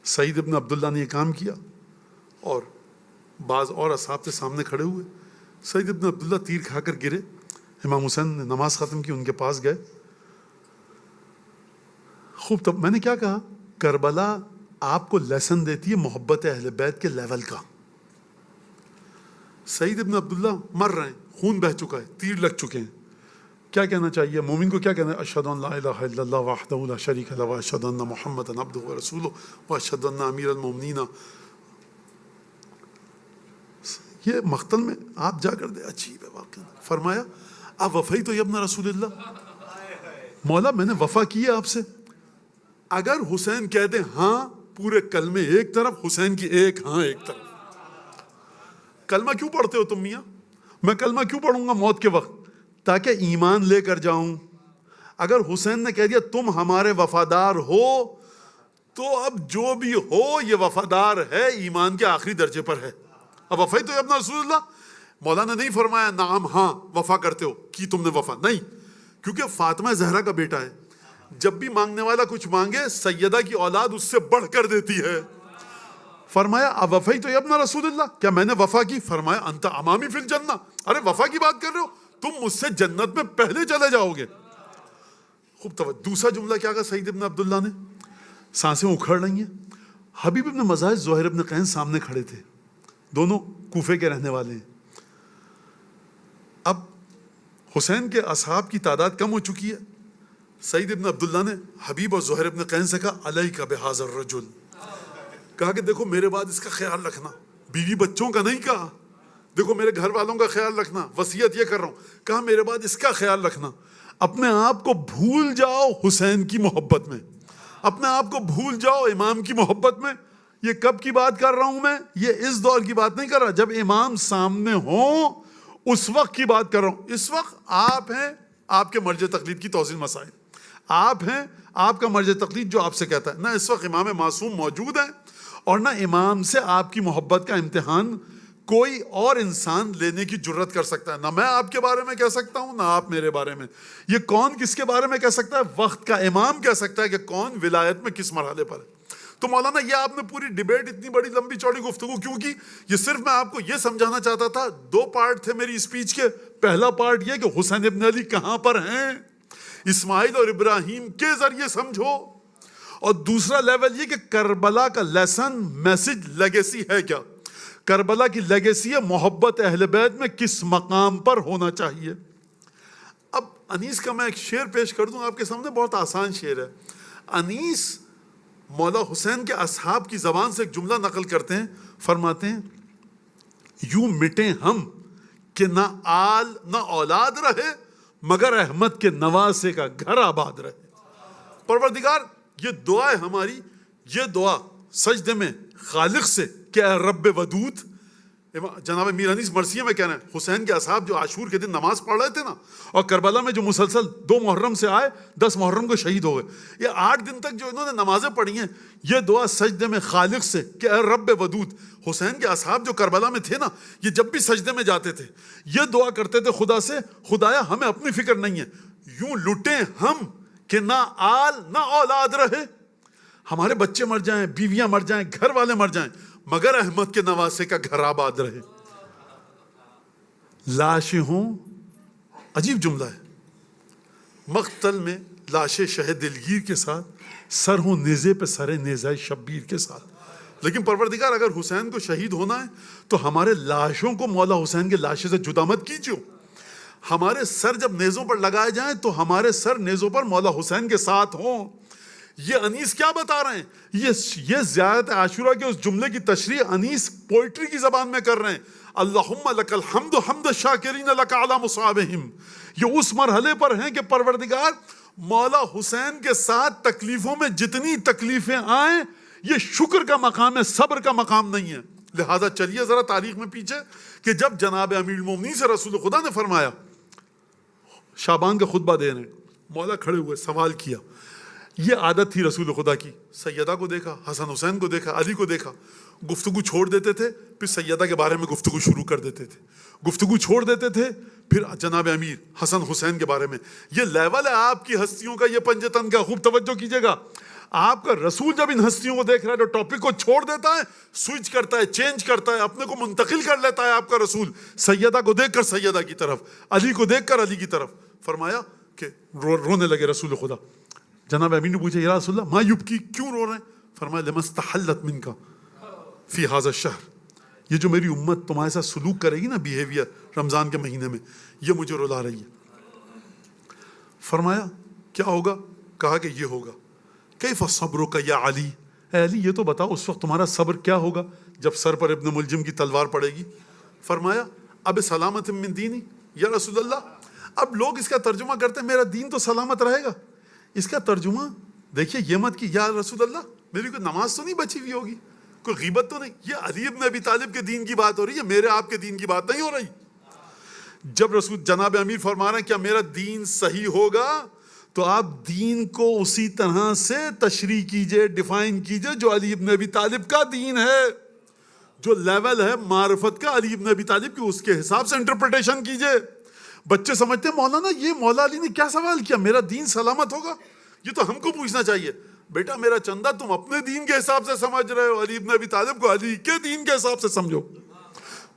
سعید ابن عبداللہ نے یہ کام کیا اور بعض اور اصحاب کے سامنے کھڑے ہوئے. سعید ابن عبداللہ تیر کھا کر گرے. امام حسین نے نماز ختم کی، ان کے پاس گئے. خوب، تب میں نے کیا کہا؟ کربلا آپ کو لیسن دیتی ہے محبت اہل بیت کے لیول کا. سعید ابن عبداللہ مر رہے ہیں، خون بہہ چکا ہے، تیر لگ چکے ہیں. کیا کہنا چاہیے مومن کو؟ کیا کہنا ہے؟ اشہد ان لا الہ الا اللہ وحدہ لا شریک لہ واشہد ان محمدا عبدہ ورسولہ واشہد ان امیر المؤمنین. یہ مقتل میں آپ جا کر دے، عجیب ہے واقعہ. فرمایا آپ وفی تو ابن رسول اللہ، مولا میں نے وفا کی ہے آپ سے. اگر حسین کہہ دیں ہاں، پورے کلمے ایک طرف، حسین کی ایک ہاں ایک طرف. کلمہ کیوں پڑھتے ہو تم میاں؟ میں کلمہ کیوں پڑھوں گا موت کے وقت؟ تاکہ ایمان لے کر جاؤں. اگر حسین نے کہہ دیا تم ہمارے وفادار ہو تو اب جو بھی ہو یہ وفادار ہے، ایمان کے آخری درجے پر ہے. اب وفی تو ابن رسول اللہ، مولانا نہیں فرمایا نعم ہاں وفا کرتے ہو، کی تم نے وفا نہیں، کیونکہ فاطمہ زہرا کا بیٹا ہے. جب بھی مانگنے والا کچھ مانگے سیدہ کی اولاد اس سے بڑھ کر دیتی ہے. فرمایا اب وفی تو ابن رسول اللہ، کیا میں نے وفا کی؟ فرمایا انت امامی فی الجنہ. ارے وفا کی بات کر رہے ہو، تم مجھ سے جنت میں پہلے چلے جاؤ گے. خوب توجہ. دوسرا جملہ کیا کہا سعید ابن عبداللہ نے؟ سانسیں اکھڑ رہی ہیں. حبیب ابن مزاحم، زہیر ابن قین سامنے کھڑے تھے، دونوں کوفے کے رہنے والے ہیں. اب حسین کے اصحاب کی تعداد کم ہو چکی ہے. سعید ابن عبداللہ نے حبیب اور زہیر ابن قین سے کہا علیک بہذا الرجل، کہا کہ دیکھو میرے بعد اس کا خیال رکھنا، بیوی بچوں کا نہیں کہا، دیکھو میرے گھر والوں کا خیال رکھنا، وصیت یہ کر رہا ہوں، کہا میرے بعد اس کا خیال رکھنا. اپنے آپ کو بھول جاؤ حسین کی محبت میں، اپنے آپ کو بھول جاؤ امام کی محبت میں. یہ کب کی بات کر رہا ہوں میں؟ یہ اس دور کی بات نہیں کر رہا، جب امام سامنے ہوں اس وقت کی بات کر رہا ہوں. اس وقت آپ ہیں، آپ کے مرجع تقلید کی توزیع مسائل، آپ ہیں، آپ کا مرجع تقلید جو آپ سے کہتا ہے. نہ اس وقت امام معصوم موجود ہیں اور نہ امام سے آپ کی محبت کا امتحان کوئی اور انسان لینے کی جرت کر سکتا ہے. نہ میں آپ کے بارے میں کہہ سکتا ہوں، نہ آپ میرے بارے میں. یہ کون کس کے بارے میں کہہ سکتا ہے؟ وقت کا امام کہہ سکتا ہے کہ کون ولایت میں کس مرحلے پر ہے. تو مولانا یہ آپ نے پوری ڈیبیٹ اتنی بڑی لمبی چوڑی گفتگو کیوں کی؟ یہ صرف میں آپ کو یہ سمجھانا چاہتا تھا. 2 پارٹ تھے میری اسپیچ کے. پہلا پارٹ یہ کہ حسین ابن علی کہاں پر ہیں، اسماعیل اور ابراہیم کے ذریعے سمجھو. اور دوسرا لیول یہ کہ کربلا کا لیسن میسج لیگیسی ہے کیا. کربلا کی لیگیسی ہے محبت اہل بیت میں کس مقام پر ہونا چاہیے. اب انیس کا میں ایک شعر پیش کر دوں آپ کے سامنے, بہت آسان شعر ہے. انیس مولا حسین کے اصحاب کی زبان سے ایک جملہ نقل کرتے ہیں, فرماتے ہیں یوں مٹیں ہم کہ نہ آل نہ اولاد رہے مگر احمد کے نواسے کا گھر آباد رہے. پروردگار یہ دعا ہے ہماری, یہ دعا سجدے میں خالق سے کہ اے رب ودود. جناب میر انیس مرثیہ میں کہہ رہے ہیں حسین کے اصحاب جو عاشور کے دن نماز پڑھ رہے تھے نا, اور کربلا میں جو مسلسل 2 محرم سے آئے 10 محرم کو شہید ہو گئے, یہ 8 دن تک جو انہوں نے نمازیں پڑھی ہیں, یہ دعا سجدے میں خالق سے کہ اے رب ودود. حسین کے اصحاب جو کربلا میں تھے نا, یہ جب بھی سجدے میں جاتے تھے یہ دعا کرتے تھے خدا سے, خدایا ہمیں اپنی فکر نہیں ہے, یوں لٹیں ہم کہ نہ آل نہ اولاد رہے, ہمارے بچے مر جائیں, بیویاں مر جائیں, گھر والے مر جائیں, مگر احمد کے نواسے کا گھر آباد رہے. لاشیں ہوں, عجیب جملہ ہے, مقتل میں لاشیں شہد دلگیر کے ساتھ, سر ہوں نیزے پہ سر نیزہ شبیر کے ساتھ. لیکن پروردگار اگر حسین کو شہید ہونا ہے تو ہمارے لاشوں کو مولا حسین کے لاشیں سے جدا مت کیجیے. ہمارے سر جب نیزوں پر لگائے جائیں تو ہمارے سر نیزوں پر مولا حسین کے ساتھ ہوں. یہ انیس کیا بتا رہے ہیں, یہ زیارت عاشورہ کے اس جملے کی تشریح انیس پوئٹری کی زبان میں کر رہے ہیں. اللہم لک الحمد حمد الشاکرین لک علی مصابہم. یہ اس مرحلے پر ہیں کہ پروردگار مولا حسین کے ساتھ تکلیفوں میں جتنی تکلیفیں آئیں یہ شکر کا مقام ہے, صبر کا مقام نہیں ہے. لہذا چلیے ذرا تاریخ میں پیچھے کہ جب جناب امیر المومنین سے رسول خدا نے فرمایا, شعبان کا خطبہ دے رہے, مولا کھڑے ہوئے, سوال کیا. یہ عادت تھی رسول خدا کی, سیدہ کو دیکھا, حسن حسین کو دیکھا, علی کو دیکھا, گفتگو چھوڑ دیتے تھے, پھر سیدہ کے بارے میں گفتگو شروع کر دیتے تھے, گفتگو چھوڑ دیتے تھے, پھر جناب امیر حسن حسین کے بارے میں. یہ لیول ہے آپ کی ہستیوں کا, یہ پنجتن کا, خوب توجہ کیجیے گا. آپ کا رسول جب ان ہستیوں کو دیکھ رہا ہے تو ٹاپک کو چھوڑ دیتا ہے, سوئچ کرتا ہے, چینج کرتا ہے, اپنے کو منتقل کر لیتا ہے. آپ کا رسول سیدہ کو دیکھ کر سیدہ کی طرف, علی کو دیکھ کر علی کی طرف. فرمایا کہ رونے لگے رسول خدا. جناب امین نے پوچھا یا رسول اللہ ما یبکی, کیوں رو رہے ہیں؟ فرمایا لما استحلت منک فی ھذا الشہر, یہ جو میری امت تمہارے ساتھ سلوک کرے گی نا, بیہیویئر رمضان کے مہینے میں, یہ مجھے رلا رہی ہے. فرمایا کیا ہوگا؟ کہا کہ یہ ہوگا. کیف صبرک یا علی, اے علی یہ تو بتاؤ اس وقت تمہارا صبر کیا ہوگا جب سر پر ابن ملجم کی تلوار پڑے گی. فرمایا اب سلامت من دینی یا رسول اللہ. اب لوگ اس کا ترجمہ کرتے ہیں میرا دین تو سلامت رہے گا, اس کا ترجمہ دیکھیے یہ مت کہ یا رسول اللہ میری کوئی نماز تو نہیں بچی ہوئی ہوگی, کوئی غیبت تو نہیں. یہ علی ابن ابی طالب کے دین کی بات ہو رہی ہے, میرے آپ کے دین کی بات نہیں ہو رہی. جب رسول جناب امیر فرما رہے ہیں کیا میرا دین صحیح ہوگا, تو آپ دین کو اسی طرح سے تشریح کیجئے, ڈیفائن کیجئے جو علی ابن ابی طالب کا دین ہے. جو لیول ہے معرفت کا علی ابن ابی طالب کی, اس کے حساب سے انٹرپریٹیشن کیجئے. بچے سمجھتے ہیں مولانا یہ مولا علی نے کیا سوال کیا, میرا دین سلامت ہوگا, یہ تو ہم کو پوچھنا چاہیے. بیٹا میرا چندہ تم اپنے دین کے حساب سے سمجھ رہے ہو, علی ابن ابی طالب کو علی کے دین کے حساب سے سمجھو.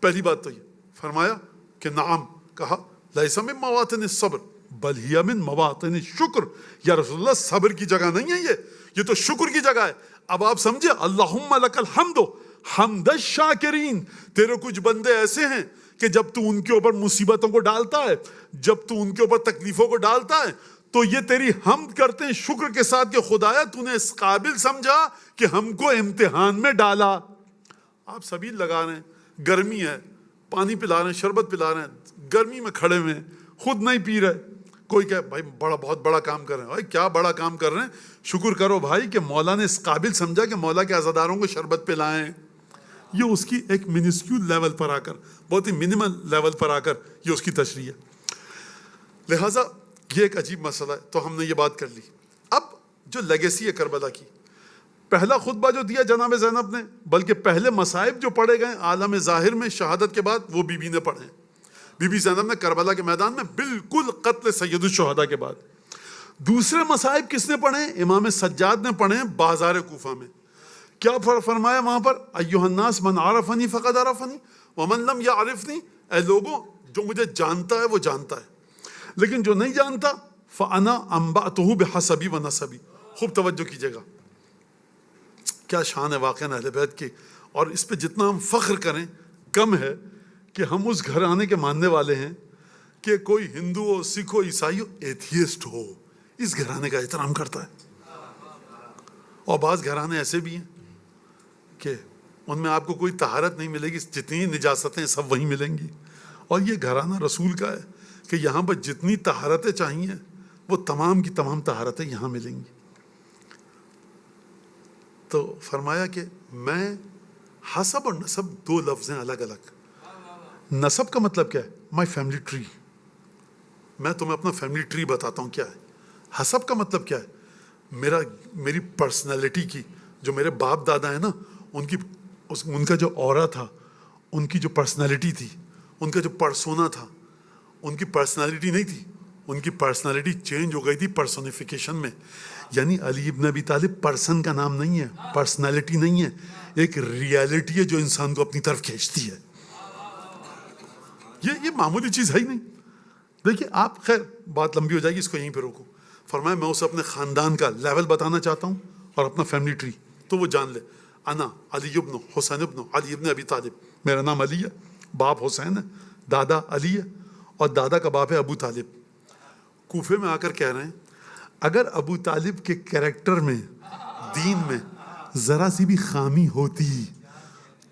پہلی بات تو یہ فرمایا کہ نعم, کہا لیس من مواطن الصبر بل ہی من مواطن الشکر. یا رسول اللہ صبر کی جگہ نہیں ہے یہ تو شکر کی جگہ ہے. اب آپ سمجھے اللہم لک الحمد حمد الشاکرین, تیرے کچھ بندے ایسے ہیں کہ جب تو ان کے اوپر مصیبتوں کو ڈالتا ہے, جب تو ان کے اوپر تکلیفوں کو ڈالتا ہے, تو یہ تیری حمد کرتے ہیں شکر کے ساتھ کہ خدایا تو نے اس قابل سمجھا کہ ہم کو امتحان میں ڈالا. آپ سبیل لگا رہے ہیں, گرمی ہے, پانی پلا رہے ہیں, شربت پلا رہے ہیں, گرمی میں کھڑے ہوئے ہیں, خود نہیں پی رہے. کوئی کہے بھائی بہت بڑا کام کر رہے ہیں. بھائی کیا بڑا کام کر رہے ہیں, شکر کرو بھائی کہ مولا نے اس قابل سمجھا کہ مولا کے عزاداروں کو شربت پلائیں. یہ اس کی ایک منسکیول لیول پر آ کر, بہت ہی منیمل لیول پر آ کر یہ اس کی تشریح ہے. لہٰذا یہ ایک عجیب مسئلہ ہے. تو ہم نے یہ بات کر لی. اب جو لیگیسی ہے کربلا کی, پہلا خطبہ جو دیا جناب زینب نے, بلکہ پہلے مصائب جو پڑھے گئے عالم ظاہر میں شہادت کے بعد, وہ بی بی نے پڑھے. بی بی زینب نے کربلا کے میدان میں بالکل قتل سید الشہداء کے بعد. دوسرے مصائب کس نے پڑھے؟ امام سجاد نے پڑھے بازار کوفہ میں. کیا فرمایا وہاں پر, ایھا الناس من عرفنی فقد عرفنی ومن لم یعرفنی, اے لوگوں جو مجھے جانتا ہے وہ جانتا ہے, لیکن جو نہیں جانتا فانا انبأتہ بحسبی ونسبی. خوب توجہ کیجیے گا, کیا شان ہے واقعہ اہل بیت کی، اور اس پہ جتنا ہم فخر کریں کم ہے کہ ہم اس گھرانے کے ماننے والے ہیں کہ کوئی ہندو ہو، سکھ ہو، عیسائی ہو، ایتھیسٹ ہو، اس گھرانے کا احترام کرتا ہے۔ اور بعض گھرانے ایسے بھی ہیں کہ ان میں آپ کو کوئی طہارت نہیں ملے گی، جتنی نجاستیں سب وہیں ملیں گی، اور یہ گھرانہ رسول کا ہے کہ یہاں پر جتنی طہارتیں چاہیے وہ تمام کی تمام طہارتیں یہاں ملیں گی۔ تو فرمایا کہ میں حسب اور نسب دو لفظ ہیں الگ الگ۔ نسب کا مطلب کیا ہے؟ مائی فیملی ٹری، میں تمہیں اپنا فیملی ٹری بتاتا ہوں کیا ہے۔ حسب کا مطلب کیا ہے؟ میری پرسنالٹی کی، جو میرے باپ دادا ہیں نا، ان کا جو اورا تھا، ان کی جو پرسنالٹی تھی، ان کا جو پرسونا تھا، ان کی پرسنالٹی نہیں تھی، ان کی پرسنالٹی چینج ہو گئی تھی پرسونیفیکیشن میں۔ یعنی علی ابن ابی طالب پرسن کا نام نہیں ہے، پرسنالٹی نہیں ہے، ایک ریالٹی ہے جو انسان کو اپنی طرف کھینچتی ہے۔ یہ معمولی چیز ہے ہی نہیں۔ دیکھیے آپ، خیر بات لمبی ہو جائے گی، اس کو یہیں پہ روکو۔ فرمایا میں اسے اپنے خاندان کا لیول بتانا چاہتا ہوں اور اپنا فیملی ٹری، تو وہ جان لے، انا علی ابن حسین ابن علی ابن ابی طالب، میرا نام علی ہے، باپ حسین ہے، دادا علی ہے، اور دادا کا باپ ہے ابو طالب۔ کوفے میں آ کر کہہ رہے ہیں اگر ابو طالب کے کریکٹر میں، دین میں ذرا سی بھی خامی ہوتی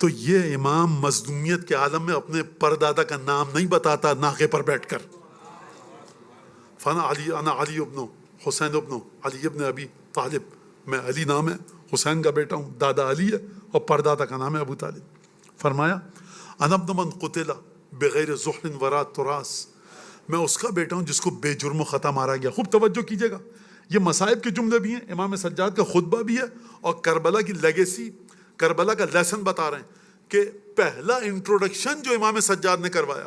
تو یہ امام مظلومیت کے عالم میں اپنے پردادا کا نام نہیں بتاتا ناقے پر بیٹھ کر۔ انا علی ابن حسین ابن علی ابن ابی طالب، میں علی نام ہے، حسین کا بیٹا ہوں، دادا علی ہے، اور پردادا کا نام ہے ابو طالب۔ فرمایا انا ابن من قتل بغیر ذحل وراء تراث، میں اس کا بیٹا ہوں جس کو بے جرم و خطا مارا گیا۔ خوب توجہ کیجیے گا، یہ مصائب کے جملے بھی ہیں، امام سجاد کا خطبہ بھی ہے، اور کربلا کی لیگیسی، کربلا کا لیسن بتا رہے ہیں کہ پہلا انٹروڈکشن جو امام سجاد نے کروایا،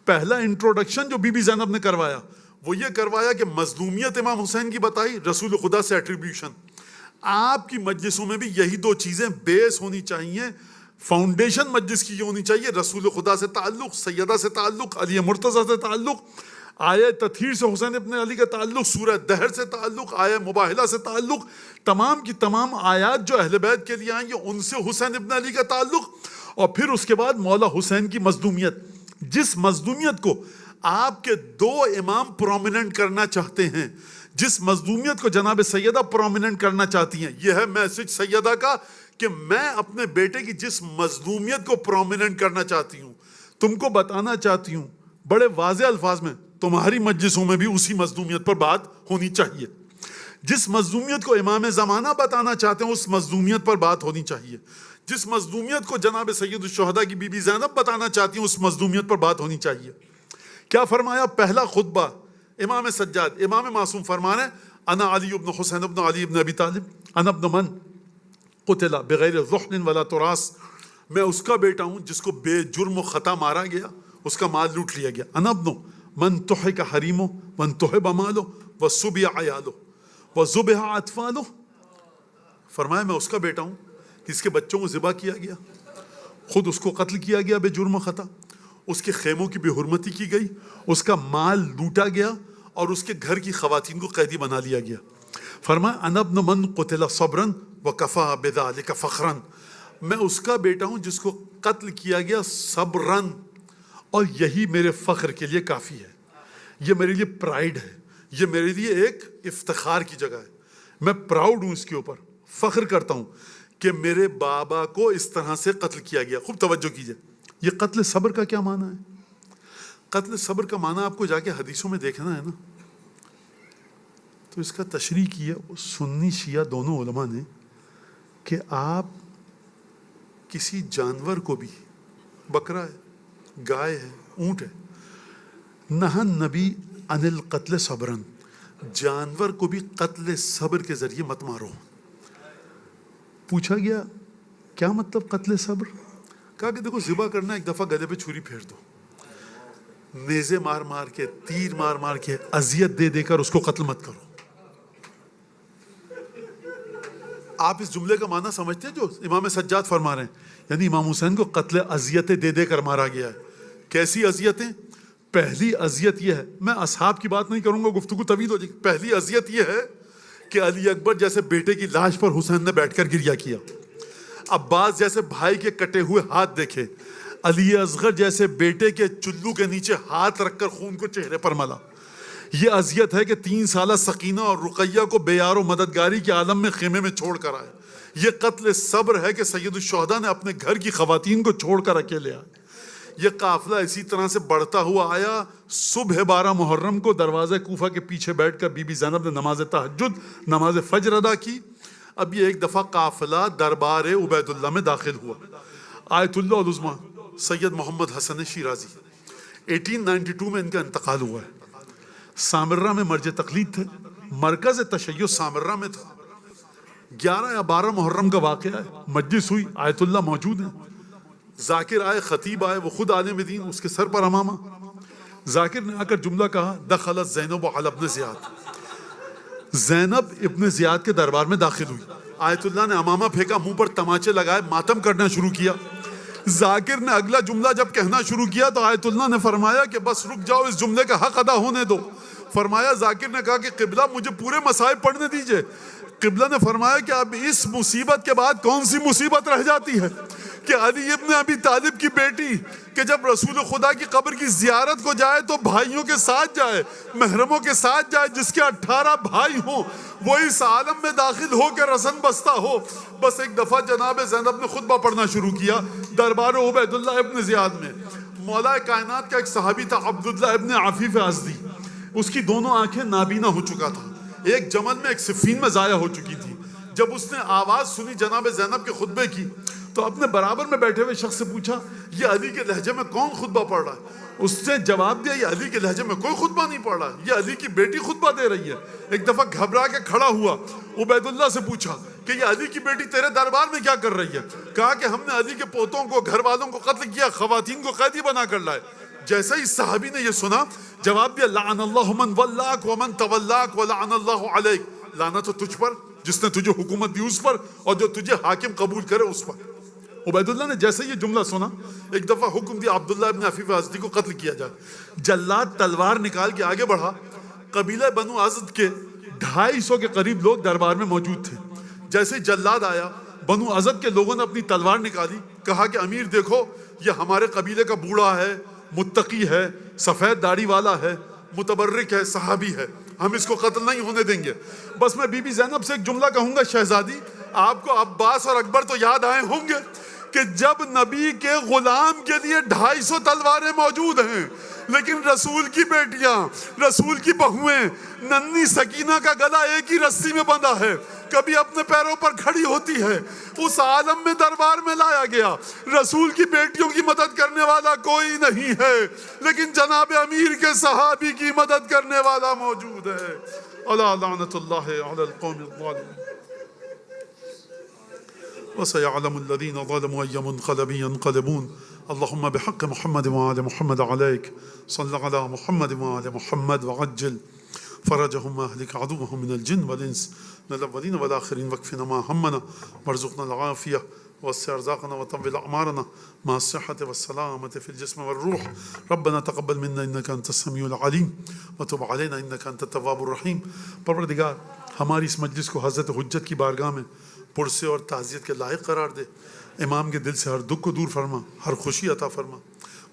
پہلا انٹروڈکشن جو بی بی زینب نے کروایا، وہ یہ کروایا کہ مظلومیت امام حسین کی بتائی، رسول خدا سے ایٹریبیوشن۔ آپ کی مجلسوں میں بھی یہی دو چیزیں بیس ہونی چاہیے، فاؤنڈیشن مجلس کی یہ ہونی چاہیے، رسول خدا سے تعلق، سیدہ سے تعلق، علی مرتضیٰ سے تعلق، آیہ تطہیر سے حسین ابن علی کا تعلق، سورہ دہر سے تعلق، آیہ مباہلہ سے تعلق، تمام کی تمام آیات جو اہل بیت کے لیے آئیں گے ان سے حسین ابن علی کا تعلق، اور پھر اس کے بعد مولا حسین کی مظلومیت، جس مظلومیت کو آپ کے دو امام پرومیننٹ کرنا چاہتے ہیں، جس مظلومیت کو جناب سیدہ پرومیننٹ کرنا چاہتی ہیں۔ یہ ہے میسج سیدہ کا کہ میں اپنے بیٹے کی جس مظلومیت کو پرومیننٹ کرنا چاہتی ہوں، تم کو بتانا چاہتی ہوں بڑے واضح الفاظ میں، تمہاری مجلسوں میں بھی اسی مظلومیت پر بات ہونی چاہیے۔ جس مظلومیت کو امام زمانہ بتانا چاہتے ہیں اس مظلومیت پر بات ہونی چاہیے۔ جس مظلومیت کو جناب سید الشہداء کی بی بی زینب بتانا چاہتی ہیں اس مظلومیت پر بات ہونی چاہیے۔ کیا فرمایا؟ پہلا خطبہ امام سجاد، امام معصوم فرما رہے ہیں انا علی ابن حسین ابن علی ابن ابی طالب، انا ابن من قتل بغیر ذحل ولا تراث، میں اس کا بیٹا ہوں جس کو بے جرم و خطا مارا گیا، اس کا مال لوٹ لیا گیا۔ انا ابن من تحک حریمہ وانتحب مالہ وسبی عیالہ وذبح اطفالہ، فرمایا میں اس کا بیٹا ہوں جس کے بچوں کو ذبح کیا گیا، خود اس کو قتل کیا گیا بے جرم و خطا، اس کے خیموں کی بے حرمتی کی گئی، اس کا مال لوٹا گیا، اور اس کے گھر کی خواتین کو قیدی بنا لیا گیا۔ فرمایا انا ابن من قتل صبرا وکفى بذلك فخرا، میں اس کا بیٹا ہوں جس کو قتل کیا گیا صبرن، اور یہی میرے فخر کے لیے کافی ہے، یہ میرے لیے پرائیڈ ہے، یہ میرے لیے ایک افتخار کی جگہ ہے، میں پراؤڈ ہوں اس کے اوپر، فخر کرتا ہوں کہ میرے بابا کو اس طرح سے قتل کیا گیا۔ خوب توجہ کیجئے، یہ قتل صبر کا کیا معنی ہے؟ قتل صبر کا معنی آپ کو جا کے حدیثوں میں دیکھنا ہے نا، تو اس کا تشریح کی ہے سنی شیعہ دونوں علماء نے کہ آپ کسی جانور کو بھی، بکرا ہے، گائے ہے، اونٹ ہے، نہا نبی عن القتل صبرن، جانور کو بھی قتل صبر کے ذریعے مت مارو۔ پوچھا گیا کیا مطلب قتل صبر؟ کہا کہ دیکھو ذبح کرنا، ایک دفعہ گلے پہ چھری پھیر دو، نیزے مار مار کے، تیر مار مار کے، اذیت دے دے کر اس کو قتل مت کرو۔ آپ اس جملے کا معنی سمجھتے ہیں جو امام سجاد فرما رہے ہیں؟ یعنی امام حسین کو قتل اذیتیں دے دے کر مارا گیا ہے۔ کیسی اذیتیں؟ پہلی اذیت یہ ہے، میں اصحاب کی بات نہیں کروں گا، گفتگو طویل ہو جائے گی۔ پہلی اذیت یہ ہے کہ علی اکبر جیسے بیٹے کی لاش پر حسین نے بیٹھ کر گریہ کیا، عباس جیسے بھائی کے کٹے ہوئے ہاتھ دیکھے، علی اصغر جیسے بیٹے کے چلو کے نیچے ہاتھ رکھ کر خون کو چہرے پر ملا۔ یہ اذیت ہے کہ 3 سالہ سکینہ اور رقیہ کو بے یار و مددگاری کے عالم میں خیمے میں چھوڑ کر آئے۔ یہ قتل صبر ہے کہ سید الشہداء نے اپنے گھر کی خواتین کو چھوڑ کر اکیلے آئے۔ یہ قافلہ اسی طرح سے بڑھتا ہوا آیا۔ صبح 12 محرم کو دروازہ کوفہ کے پیچھے بیٹھ کر بی بی زینب نے نماز تہجد، نماز فجر ادا کی۔ اب یہ ایک دفعہ قافلہ دربار عبید اللہ میں داخل ہوا۔ آیت اللہ العظمیٰ سید محمد حسن شیرازی 1892 میں ان کا انتقال ہوا ہے۔ سامرہ میں مرج تقلید تھے، مرکز تشیع سامرہ میں تھا۔ 11 یا 12 محرم کا واقعہ ہے، مجلس ہوئی، آیت اللہ موجود ہیں، ذاکر آئے، خطیب آئے، وہ خود عالم دین، اس کے سر پر امامہ۔ ذاکر نے آ کر جملہ کہا، دخلت زینب علی ابن زیاد، زینب ابن زیاد کے دربار میں داخل ہوئی۔ آیت اللہ نے امامہ پھینکا، منہ پر تماچے لگائے، ماتم کرنا شروع کیا۔ ذاکر نے اگلا جملہ جب کہنا شروع کیا تو آیت اللہ نے فرمایا کہ بس رک جاؤ، اس جملے کا حق ادا ہونے دو۔ فرمایا، ذاکر نے کہا کہ قبلہ مجھے پورے مصائب پڑھنے دیجئے۔ قبلہ نے فرمایا کہ اب اس مصیبت کے بعد کون سی مصیبت رہ جاتی ہے کہ علی ابن ابی طالب کی بیٹی کہ جب رسول خدا کی قبر کی زیارت کو جائے تو بھائیوں کے ساتھ جائے، محرموں کے ساتھ جائے، جس کے 18 بھائی ہوں، وہ اس عالم میں داخل ہو کے رسن بستہ ہو۔ بس ایک دفعہ جناب زینب نے خطبہ پڑھنا شروع کیا دربار عبید اللہ ابن زیاد میں۔ مولا کائنات کا ایک صحابی تھا عبداللہ ابن عفیف ازدی، اس کی دونوں آنکھیں نابینا ہو چکا تھا، ایک جمل میں ایک صفین میں ضائع ہو چکی تھی۔ جب اس نے آواز سنی جناب زینب کے خطبے کی تو اپنے برابر میں بیٹھے ہوئے شخص سے پوچھا، یہ علی کے لہجے میں کون خطبہ پڑھ رہا ہے؟ اس نے جواب دیا، یہ علی کے لہجے میں کوئی خطبہ نہیں پڑھ رہا، یہ علی کی بیٹی خطبہ دے رہی ہے۔ ایک دفعہ گھبرا کے کھڑا ہوا، عبید اللہ سے پوچھا کہ یہ علی کی بیٹی تیرے دربار میں کیا کر رہی ہے؟ کہا کہ ہم نے علی کے پوتوں کو، گھر والوں کو قتل کیا، خواتین کو قیدی بنا کر لائے۔ جیسے ہی صحابی نے یہ سنا، جواب دیا، لعن اللہ من ولاک ومن تولاک ولعن اللہ علیک، لعنت تو تجھ پر جس نے تجھے حکومت دی اس پر، اور جو تجھے حاکم قبول کرے اس پر۔ عبید اللہ نے جیسے یہ جملہ سنا، ایک دفعہ حکم دیا عبداللہ ابن عفیف ازدی کو قتل کیا جائے۔ جلاد تلوار نکال کے آگے بڑھا۔ قبیلہ بنو ازد کے 250 کے قریب لوگ دربار میں موجود تھے۔ جیسے جلاد آیا، بنو ازد کے لوگوں نے اپنی تلوار نکالی، کہا کہ امیر دیکھو، یہ ہمارے قبیلے کا بوڑھا ہے، متقی ہے، سفید داڑھی والا ہے، متبرک ہے، صحابی ہے، ہم اس کو قتل نہیں ہونے دیں گے۔ بس میں بی بی زینب سے ایک جملہ کہوں گا، شہزادی آپ کو عباس اور اکبر تو یاد آئے ہوں گے کہ جب نبی کے غلام کے لیے 250 تلواریں موجود ہیں، لیکن رسول کی بیٹیاں، رسول کی بہویں، ننھی سکینہ کا گلا ایک ہی رسی میں بندھا ہے، کبھی اپنے پیروں پر کھڑی ہوتی ہے، اس عالم میں دربار میں لایا گیا۔ رسول کی بیٹیوں کی مدد کرنے والا کوئی نہیں ہے، لیکن جناب امیر کے صحابی کی مدد کرنے والا موجود ہے۔ الا لعنت اللہ علی القوم الظالمین وسيعلم الذين ظلموا أي منقلب ينقلبون اللهم بحق محمد وآل محمد عليك صل على محمد وآل محمد وعجل فرجهم أهلك عدوهم من الجن والإنس من الأولين والآخرين واكفنا ما همنا وارزقنا العافية ووسع رزقنا وطول أعمارنا مع الصحة والسلامة في الجسم والروح ربنا تقبل منا إنك أنت السميع العليم وتب علينا إنك أنت التواب الرحيم۔ پروردگار ہماری اس مجلس کو حضرت حجت کی بارگاہ میں پرسے اور تعزیت کے لائق قرار دے، امام کے دل سے ہر دکھ کو دور فرما، ہر خوشی عطا فرما۔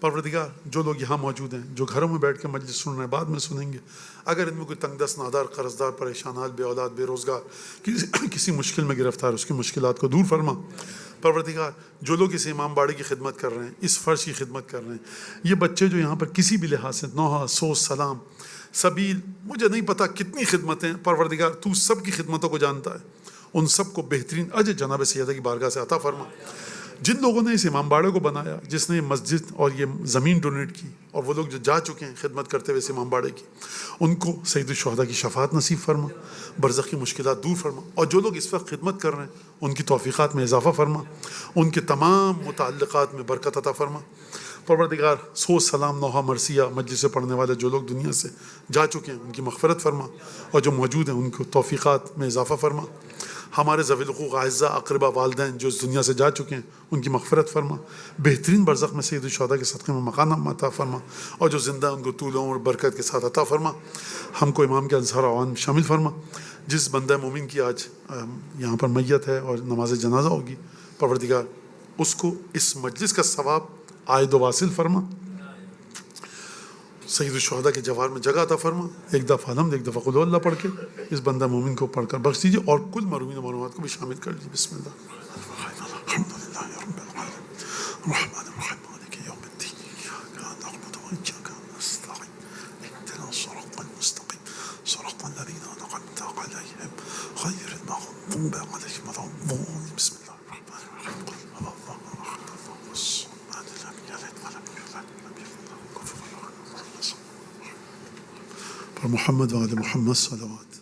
پروردگار جو لوگ یہاں موجود ہیں، جو گھروں میں بیٹھ کے مجلس سن رہے ہیں، بعد میں سنیں گے، اگر ان میں کوئی تنگ دست، نادار، قرض دار، پریشان حال، بے اولاد، بے روزگار، کسی مشکل میں گرفتار، اس کی مشکلات کو دور فرما۔ پروردگار جو لوگ اس امام باڑے کی خدمت کر رہے ہیں، اس فرش کی خدمت کر رہے ہیں، یہ بچے جو یہاں پر کسی بھی لحاظ سے نوحہ، سوس، سلام، سبیل، مجھے نہیں پتا کتنی خدمتیں، پروردگار تو سب کی خدمتوں کو جانتا ہے، ان سب کو بہترین اجر جناب سیدہ کی بارگاہ سے عطا فرما۔ جن لوگوں نے اس امام باڑے کو بنایا، جس نے یہ مسجد اور یہ زمین ڈونیٹ کی، اور وہ لوگ جو جا چکے ہیں خدمت کرتے ہوئے اس امام باڑے کی، ان کو سید الشہداء کی شفاعت نصیب فرما، برزخی مشکلات دور فرما، اور جو لوگ اس وقت خدمت کر رہے ہیں ان کی توفیقات میں اضافہ فرما، ان کے تمام متعلقات میں برکت عطا فرما۔ پروردگار سو سلام نوحہ مرثیہ مجلس سے پڑھنے والے جو لوگ دنیا سے جا چکے ہیں ان کی مغفرت فرما، اور جو موجود ہیں ان کو توفیقات میں اضافہ فرما۔ ہمارے ذوی الحقوق اعزاء اقربا والدین جو اس دنیا سے جا چکے ہیں ان کی مغفرت فرما، بہترین برزخ میں سید الشہداء کے صدقے میں مقام عطا فرما، اور جو زندہ ان کو طول عمر برکت کے ساتھ عطا فرما، ہم کو امام کے انصار عوان میں شامل فرما۔ جس بندہ مومن کی آج یہاں پر میت ہے اور نماز جنازہ ہوگی، پروردگار اس کو اس مجلس کا ثواب عائد و واصل فرما، سید الشہداء کے جوار میں جگہ عطا فرما۔ ایک دفعہ الحمد، ایک دفعہ قل ہو اللہ پڑھ کے اس بندہ مومن کو پڑھ کر بخش دیجیے، اور کل مرحومین و مرحومات کو بھی شامل کر لیجیے۔ بسم اللہ الحمد للہ رب العالمین الرحمن الرحیم مالک یوم الدین ایاک نعبد و ایاک نستعین اهدنا الصراط المستقیم صراط الذین انعمت علیہم غیر المغضوب علیہم ولا الضالین۔ بسم اللہ الرحمن الرحیم قل هو الله احد الصمد لم یلد ولم یولد ولم یکن له کفوا احد۔ پر محمد و آل محمد صلوات۔